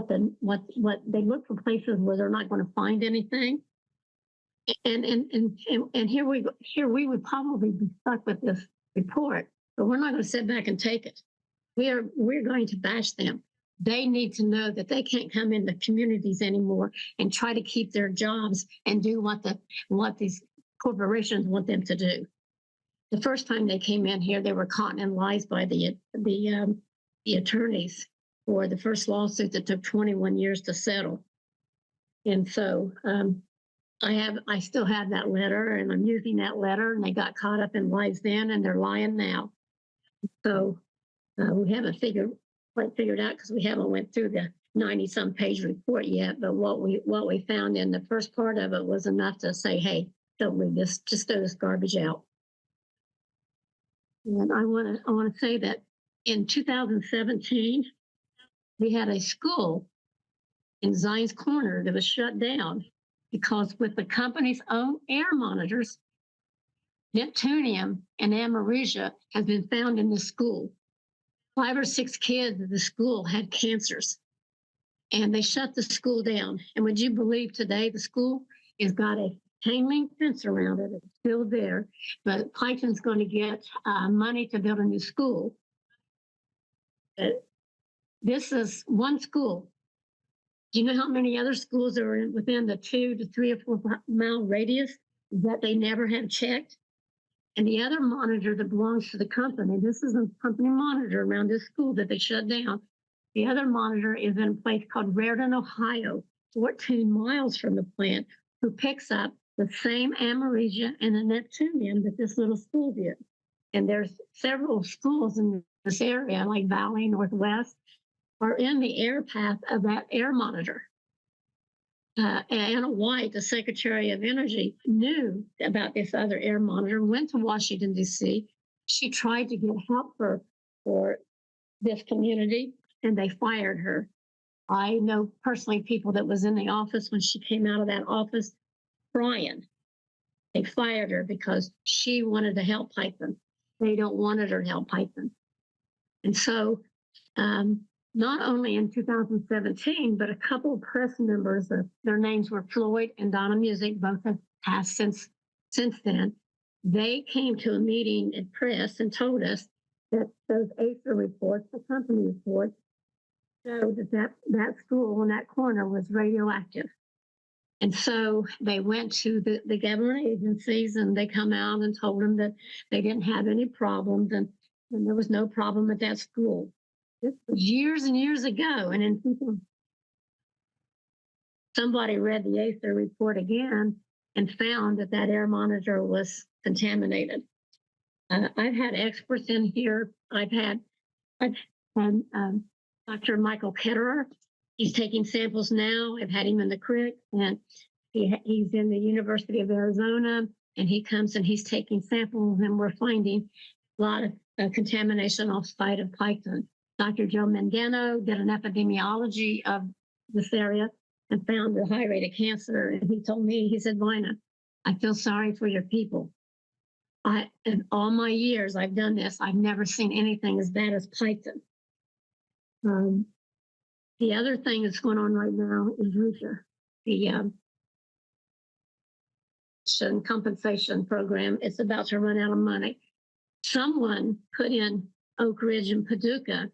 they look for places where they're not going to find anything. And here we would probably be stuck with this report, but we're not going to sit back and take it. We're going to bash them. They need to know that they can't come into communities anymore and try to keep their jobs and do what these corporations want them to do. The first time they came in here, they were caught in lies by the attorneys for the first lawsuit that took 21 years to settle. And so I still have that letter, and I'm using that letter, and they got caught up in lies then, and they're lying now. So we haven't quite figured out, because we haven't went through the 90-some page report yet. But what we found in the first part of it was enough to say, hey, don't read this, just throw this garbage out. And I want to say that in 2017, we had a school in Zion's Corner that was shut down because with the company's own air monitors, Neptunium and Amerisia has been found in the school. 5 or 6 kids at the school had cancers, and they shut the school down. And would you believe today the school has got a chain link fence around it? It's still there, but Clayton's going to get money to build a new school. This is one school. Do you know how many other schools are within the 2 to 3 or 4 mile radius that they never have checked? And the other monitor that belongs to the company, this is a company monitor around this school that they shut down. The other monitor is in a place called Raritan, Ohio, 14 miles from the plant, who picks up the same Amerisia and the Neptunium that this little school did. And there's several schools in this area, like Valley, Northwest, are in the air path of that air monitor. Anna White, the Secretary of Energy, knew about this other air monitor, went to Washington, D.C. She tried to get help for this community, and they fired her. I know personally people that was in the office when she came out of that office crying. They fired her because she wanted to help Python. They don't wanted her to help Python. And so not only in 2017, but a couple of press members, their names were Floyd and Donna Music, both have passed since then. They came to a meeting at press and told us that those ACER reports, the company reports, showed that school in that corner was radioactive. And so they went to the government agencies, and they come out and told them that they didn't have any problems, and there was no problem at that school. This was years and years ago, and then somebody read the ACER report again and found that air monitor was contaminated. I've had experts in here. I've had Dr. Michael Ketterer. He's taking samples now. I've had him in the creek, and he's in the University of Arizona, and he comes and he's taking samples, and we're finding a lot of contamination off site of Python. Dr. Joe Mangano did an epidemiology of this area and found a high rate of cancer. And he told me, he said, Vina, I feel sorry for your people. In all my years I've done this, I've never seen anything as bad as Python. The other thing that's going on right now is RUSA, the compensation program. It's about to run out of money. Someone put in Oak Ridge and Paducah,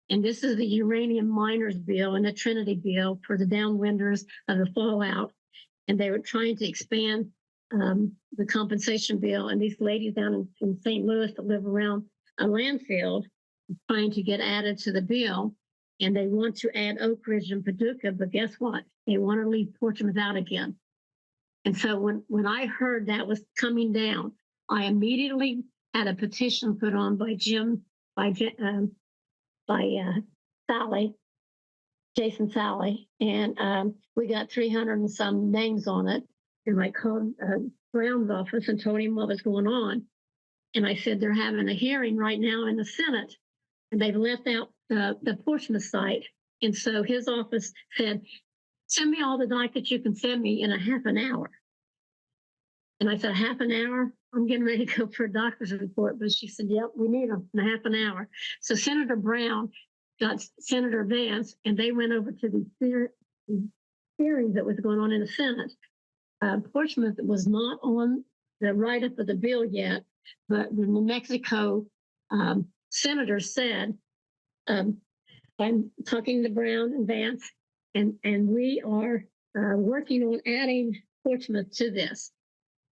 and this is the uranium miners bill and the Trinity bill for the downwinders of the fallout. And they were trying to expand the compensation bill. And these ladies down in St. Louis that live around a landfill trying to get added to the bill. And they want to add Oak Ridge and Paducah, but guess what? They want to leave Portsmouth out again. And so when I heard that was coming down, I immediately had a petition put on by Jason Sally, and we got 300 and some names on it. And I called Brown's office and told him what was going on. And I said, they're having a hearing right now in the Senate, and they've left out the Portsmouth site. And so his office said, send me all the dockets you can send me in a half an hour. And I said, half an hour? I'm getting ready to go for a doctor's report. But she said, yep, we need them in a half an hour. So Senator Brown got Senator Vance, and they went over to the hearings that was going on in the Senate. Portsmouth was not on the write-up of the bill yet, but the New Mexico senator said, I'm talking to Brown and Vance, and we are working on adding Portsmouth to this.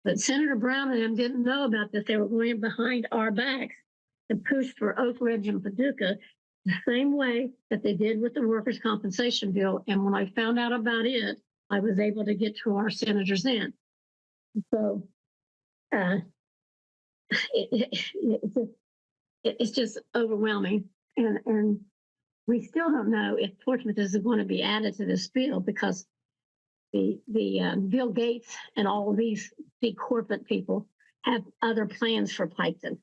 But Senator Brown and them didn't know about this. They were going behind our backs and pushed for Oak Ridge and Paducah the same way that they did with the workers' compensation bill. And when I found out about it, I was able to get to our senators in. So it's just overwhelming. And we still don't know if Portsmouth is going to be added to this bill, because the Bill Gates and all of these big corporate people have other plans for Piketon.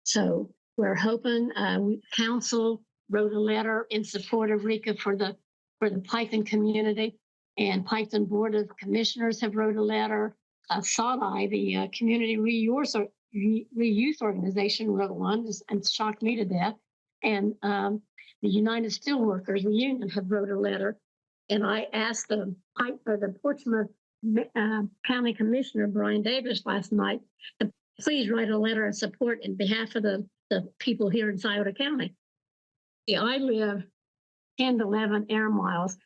So we're hoping council wrote a letter in support of RECA for the Piketon community, and Piketon Board of Commissioners have wrote a letter. SODI, the Community Reuse Organization, wrote one and shocked me to death. And the United Steelworkers Union have wrote a letter. And I asked the Portsmouth County Commissioner, Brian Davis, last night to please write a letter of support in behalf of the people here in Scioto County. See, I live 10 to 11 air miles.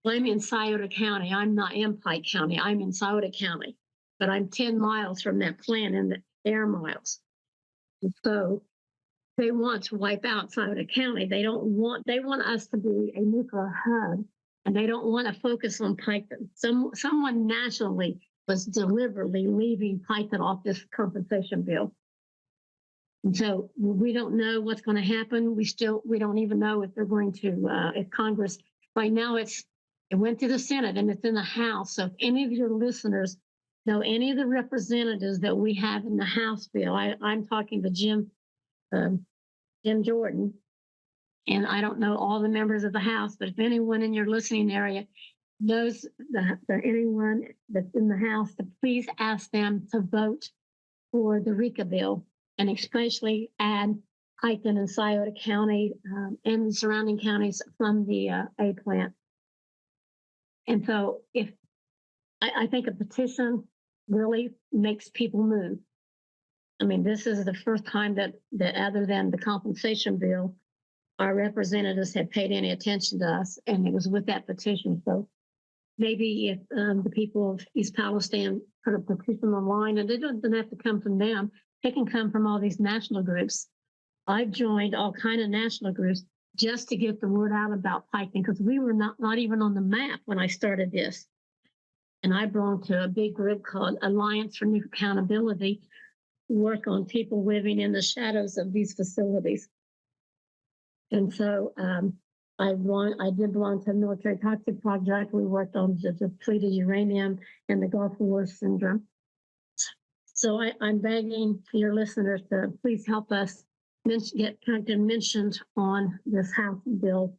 I'm in Scioto County. I'm not in Pike County. I'm in Scioto County. But I'm 10 miles from that plant in the air miles. And so they want to wipe out Scioto County. They want us to be a nuclear hub, and they don't want to focus on Piketon. Someone nationally was deliberately leaving Piketon off this compensation bill. And so we don't know what's going to happen. We don't even know if they're going to, if Congress, right now it went to the Senate and it's in the House. So if any of your listeners know any of the representatives that we have in the House bill, I'm talking to Jim Jordan, and I don't know all the members of the House, but if anyone in your listening area knows anyone that's in the House, to please ask them to vote for the RECA bill, and especially add Piketon and Scioto County and the surrounding counties from the A plant. And so if I think a petition really makes people move. I mean, this is the first time that other than the compensation bill, our representatives have paid any attention to us, and it was with that petition. So maybe if the people of East Palestine put a petition online, and it doesn't have to come from them, it can come from all these national groups. I've joined all kind of national groups just to get the word out about Piketon, because we were not even on the map when I started this. And I belong to a big group called Alliance for New Accountability, work on people living in the shadows of these facilities. And so I did belong to a military toxic project. We worked on the depleted uranium and the Gulf War syndrome. So I'm begging your listeners to please help us get Piketon mentioned on this House bill,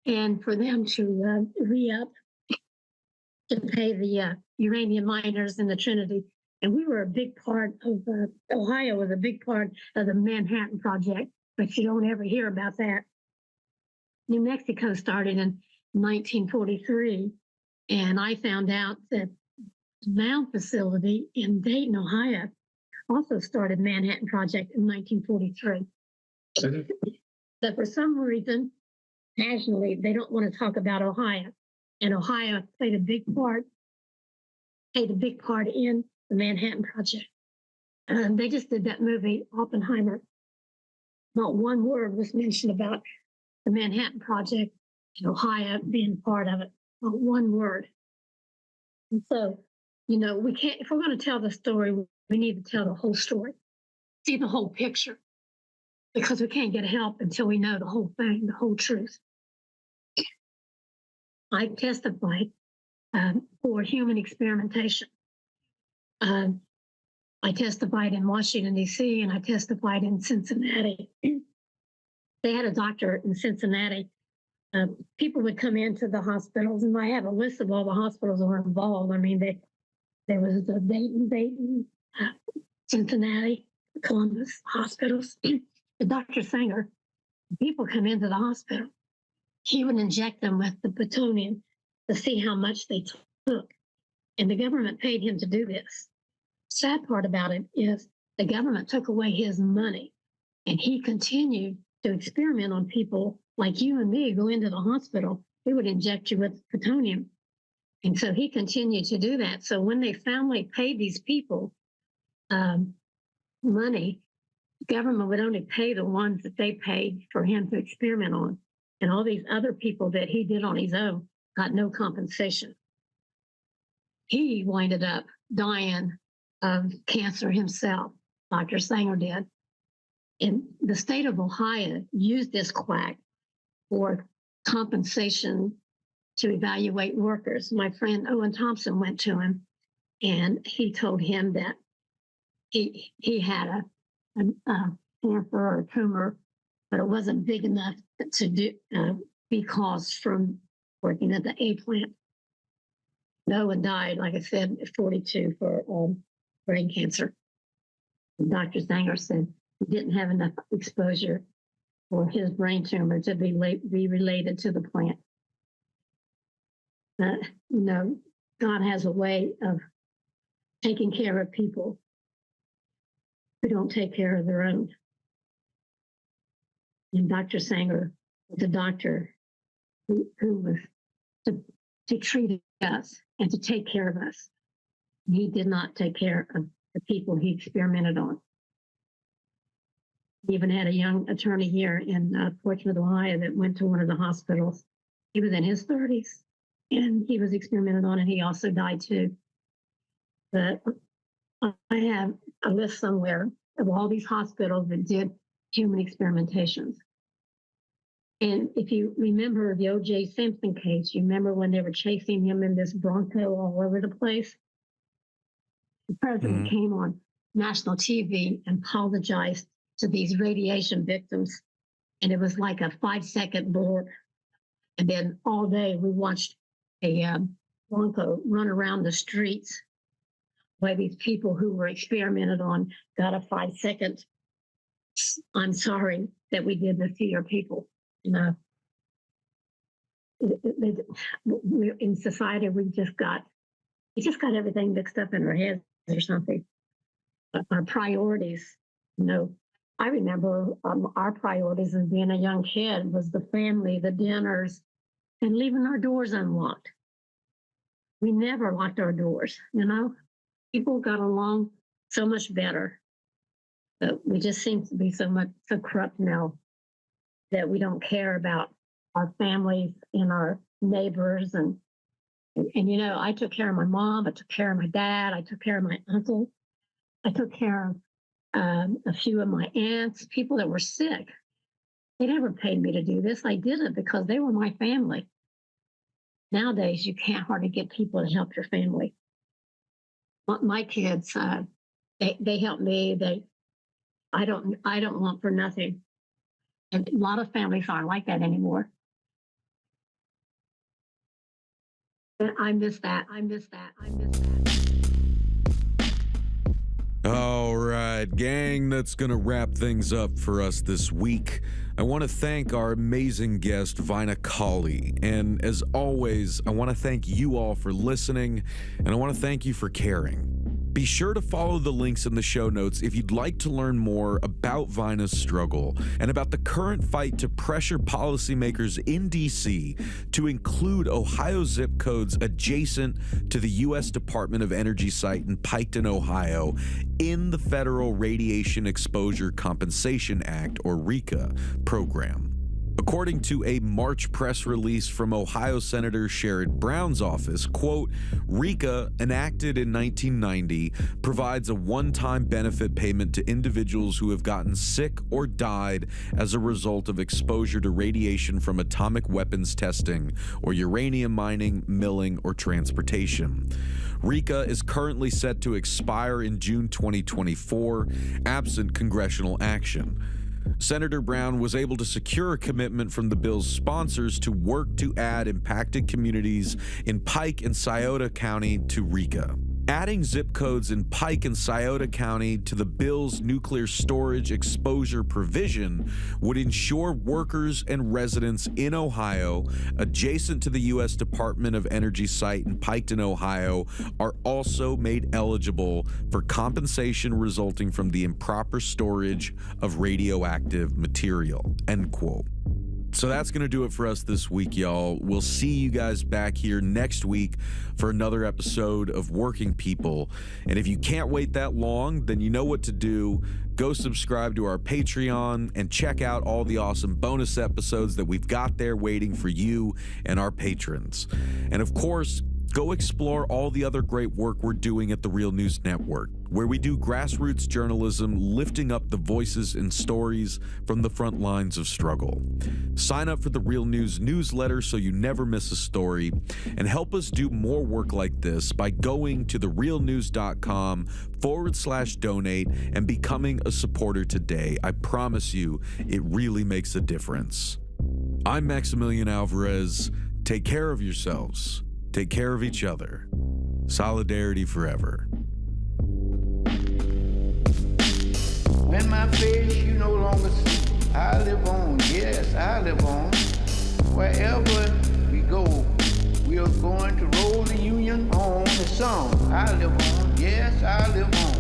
and for them to re-up to pay the uranium miners in the Trinity. And we were a big part of, Ohio was a big part of the Manhattan Project, but you don't ever hear about that. New Mexico started in 1943, and I found out that the Mound facility in Dayton, Ohio, also started Manhattan Project in 1943. But for some reason, nationally, they don't want to talk about Ohio. And Ohio played a big part in the Manhattan Project. They just did that movie, Oppenheimer. Not one word was mentioned about the Manhattan Project and Ohio being part of it. Not one word. And so, we can't, if we're going to tell the story, we need to tell the whole story, see the whole picture, because we can't get help until we know the whole thing, the whole truth. I testified for human experimentation. I testified in Washington, D.C., and I testified in Cincinnati. They had a doctor in Cincinnati. People would come into the hospitals, and I have a list of all the hospitals that were involved. I mean, there was the Dayton, Cincinnati, Columbus hospitals. The Dr. Sanger, people come into the hospital. He would inject them with the plutonium to see how much they took. And the government paid him to do this. Sad part about it is the government took away his money, and he continued to experiment on people like you and me. Go into the hospital, he would inject you with plutonium. And so he continued to do that. So when they finally paid these people money, the government would only pay the ones that they paid for him to experiment on. And all these other people that he did on his own got no compensation. He winded up dying of cancer himself. Dr. Sanger did. And the state of Ohio used this quack for compensation to evaluate workers. My friend Owen Thompson went to him, and he told him that he had a cancer or a tumor, but it wasn't big enough to be caused from working at the A plant. Owen died, like I said, at 42 for brain cancer. And Dr. Sanger said he didn't have enough exposure for his brain tumor to be related to the plant. God has a way of taking care of people who don't take care of their own. And Dr. Sanger was a doctor who was to treat us and to take care of us. He did not take care of the people he experimented on. He even had a young attorney here in Portsmouth, Ohio, that went to one of the hospitals. He was in his 30s, and he was experimented on, and he also died too. But I have a list somewhere of all these hospitals that did human experimentations. And if you remember the O.J. Simpson case, you remember when they were chasing him in this Bronco all over the place? The president came on national TV and apologized to these radiation victims. And it was like a 5-second blur. And then all day we watched a Bronco run around the streets where these people who were experimented on got a 5-second, I'm sorry that we did this to your people. In society, we just got everything mixed up in our heads or something. Our priorities, I remember our priorities as being a young kid was the family, the dinners, and leaving our doors unlocked. We never locked our doors, People got along so much better. But we just seem to be so corrupt now that we don't care about our families and our neighbors. And I took care of my mom, I took care of my dad, I took care of my uncle, I took care of a few of my aunts, people that were sick. They never paid me to do this. I did it because they were my family. Nowadays, you can't hardly get people to help your family. My kids, they help me. I don't want for nothing. And a lot of families aren't like that anymore. But I miss that. All right, gang, that's going to wrap things up for us this week. I want to thank our amazing guest, Vina Colley. And as always, I want to thank you all for listening, and I want to thank you for caring. Be sure to follow the links in the show notes if you'd like to learn more about Vina's struggle and about the current fight to pressure policymakers in D.C. to include Ohio zip codes adjacent to the U.S. Department of Energy site in Piketon, Ohio, in the Federal Radiation Exposure Compensation Act, or RECA, program. According to a March press release from Ohio Senator Sherrod Brown's office, quote, RECA, enacted in 1990, provides a one-time benefit payment to individuals who have gotten sick or died as a result of exposure to radiation from atomic weapons testing or uranium mining, milling, or transportation. RECA is currently set to expire in June 2024, absent congressional action. Senator Brown was able to secure a commitment from the bill's sponsors to work to add impacted communities in Pike and Scioto County to RECA. Adding zip codes in Pike and Scioto County to the bill's nuclear storage exposure provision would ensure workers and residents in Ohio adjacent to the U.S. Department of Energy site in Piketon, Ohio, are also made eligible for compensation resulting from the improper storage of radioactive material, end quote. So that's going to do it for us this week, y'all. We'll see you guys back here next week for another episode of Working People. And if you can't wait that long, then you know what to do. Go subscribe to our Patreon and check out all the awesome bonus episodes that we've got there waiting for you and our patrons. And of course, go explore all the other great work we're doing at the Real News Network, where we do grassroots journalism, lifting up the voices and stories from the front lines of struggle. Sign up for the Real News newsletter so you never miss a story, and help us do more work like this by going to therealnews.com/donate and becoming a supporter today. I promise you, it really makes a difference. I'm Maximillian Alvarez. Take care of yourselves. Take care of each other. Solidarity forever. When my face you no longer see, I live on, yes, I live on. Wherever we go, we are going to roll the Union on the song. I live on, yes, I live on.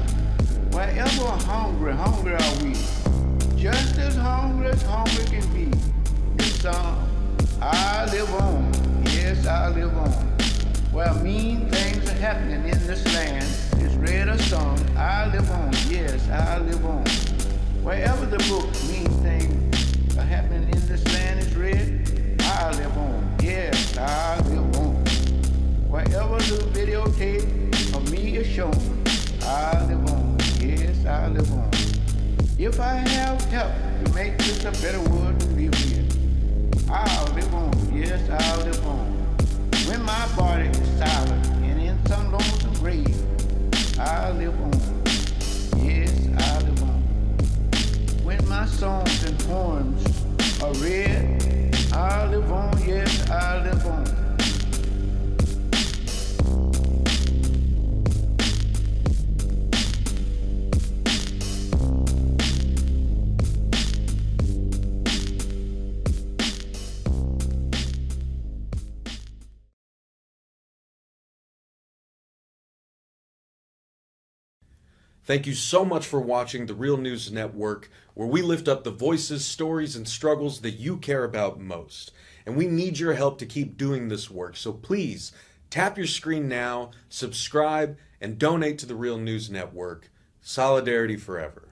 Wherever hungry are we. Just as hungry can be. The song, I live on, yes, I live on. Where mean things are happening in this land, it's read or sung, I live on, yes, I live on. Wherever the book mean things are happening in this land is read, I live on, yes, I live on. Wherever the videotape of me is shown, I live on, yes, I live on. If I have help to make this a better world to live in, I'll live on, yes, I'll live on. When my body is silent and in some lonesome grave, I live on, yes, I live on. When my songs and poems are read, I live on, yes, I live on. Thank you so much for watching the Real News Network, where we lift up the voices, stories, and struggles that you care about most. And we need your help to keep doing this work. So please, tap your screen now, subscribe, and donate to the Real News Network. Solidarity forever.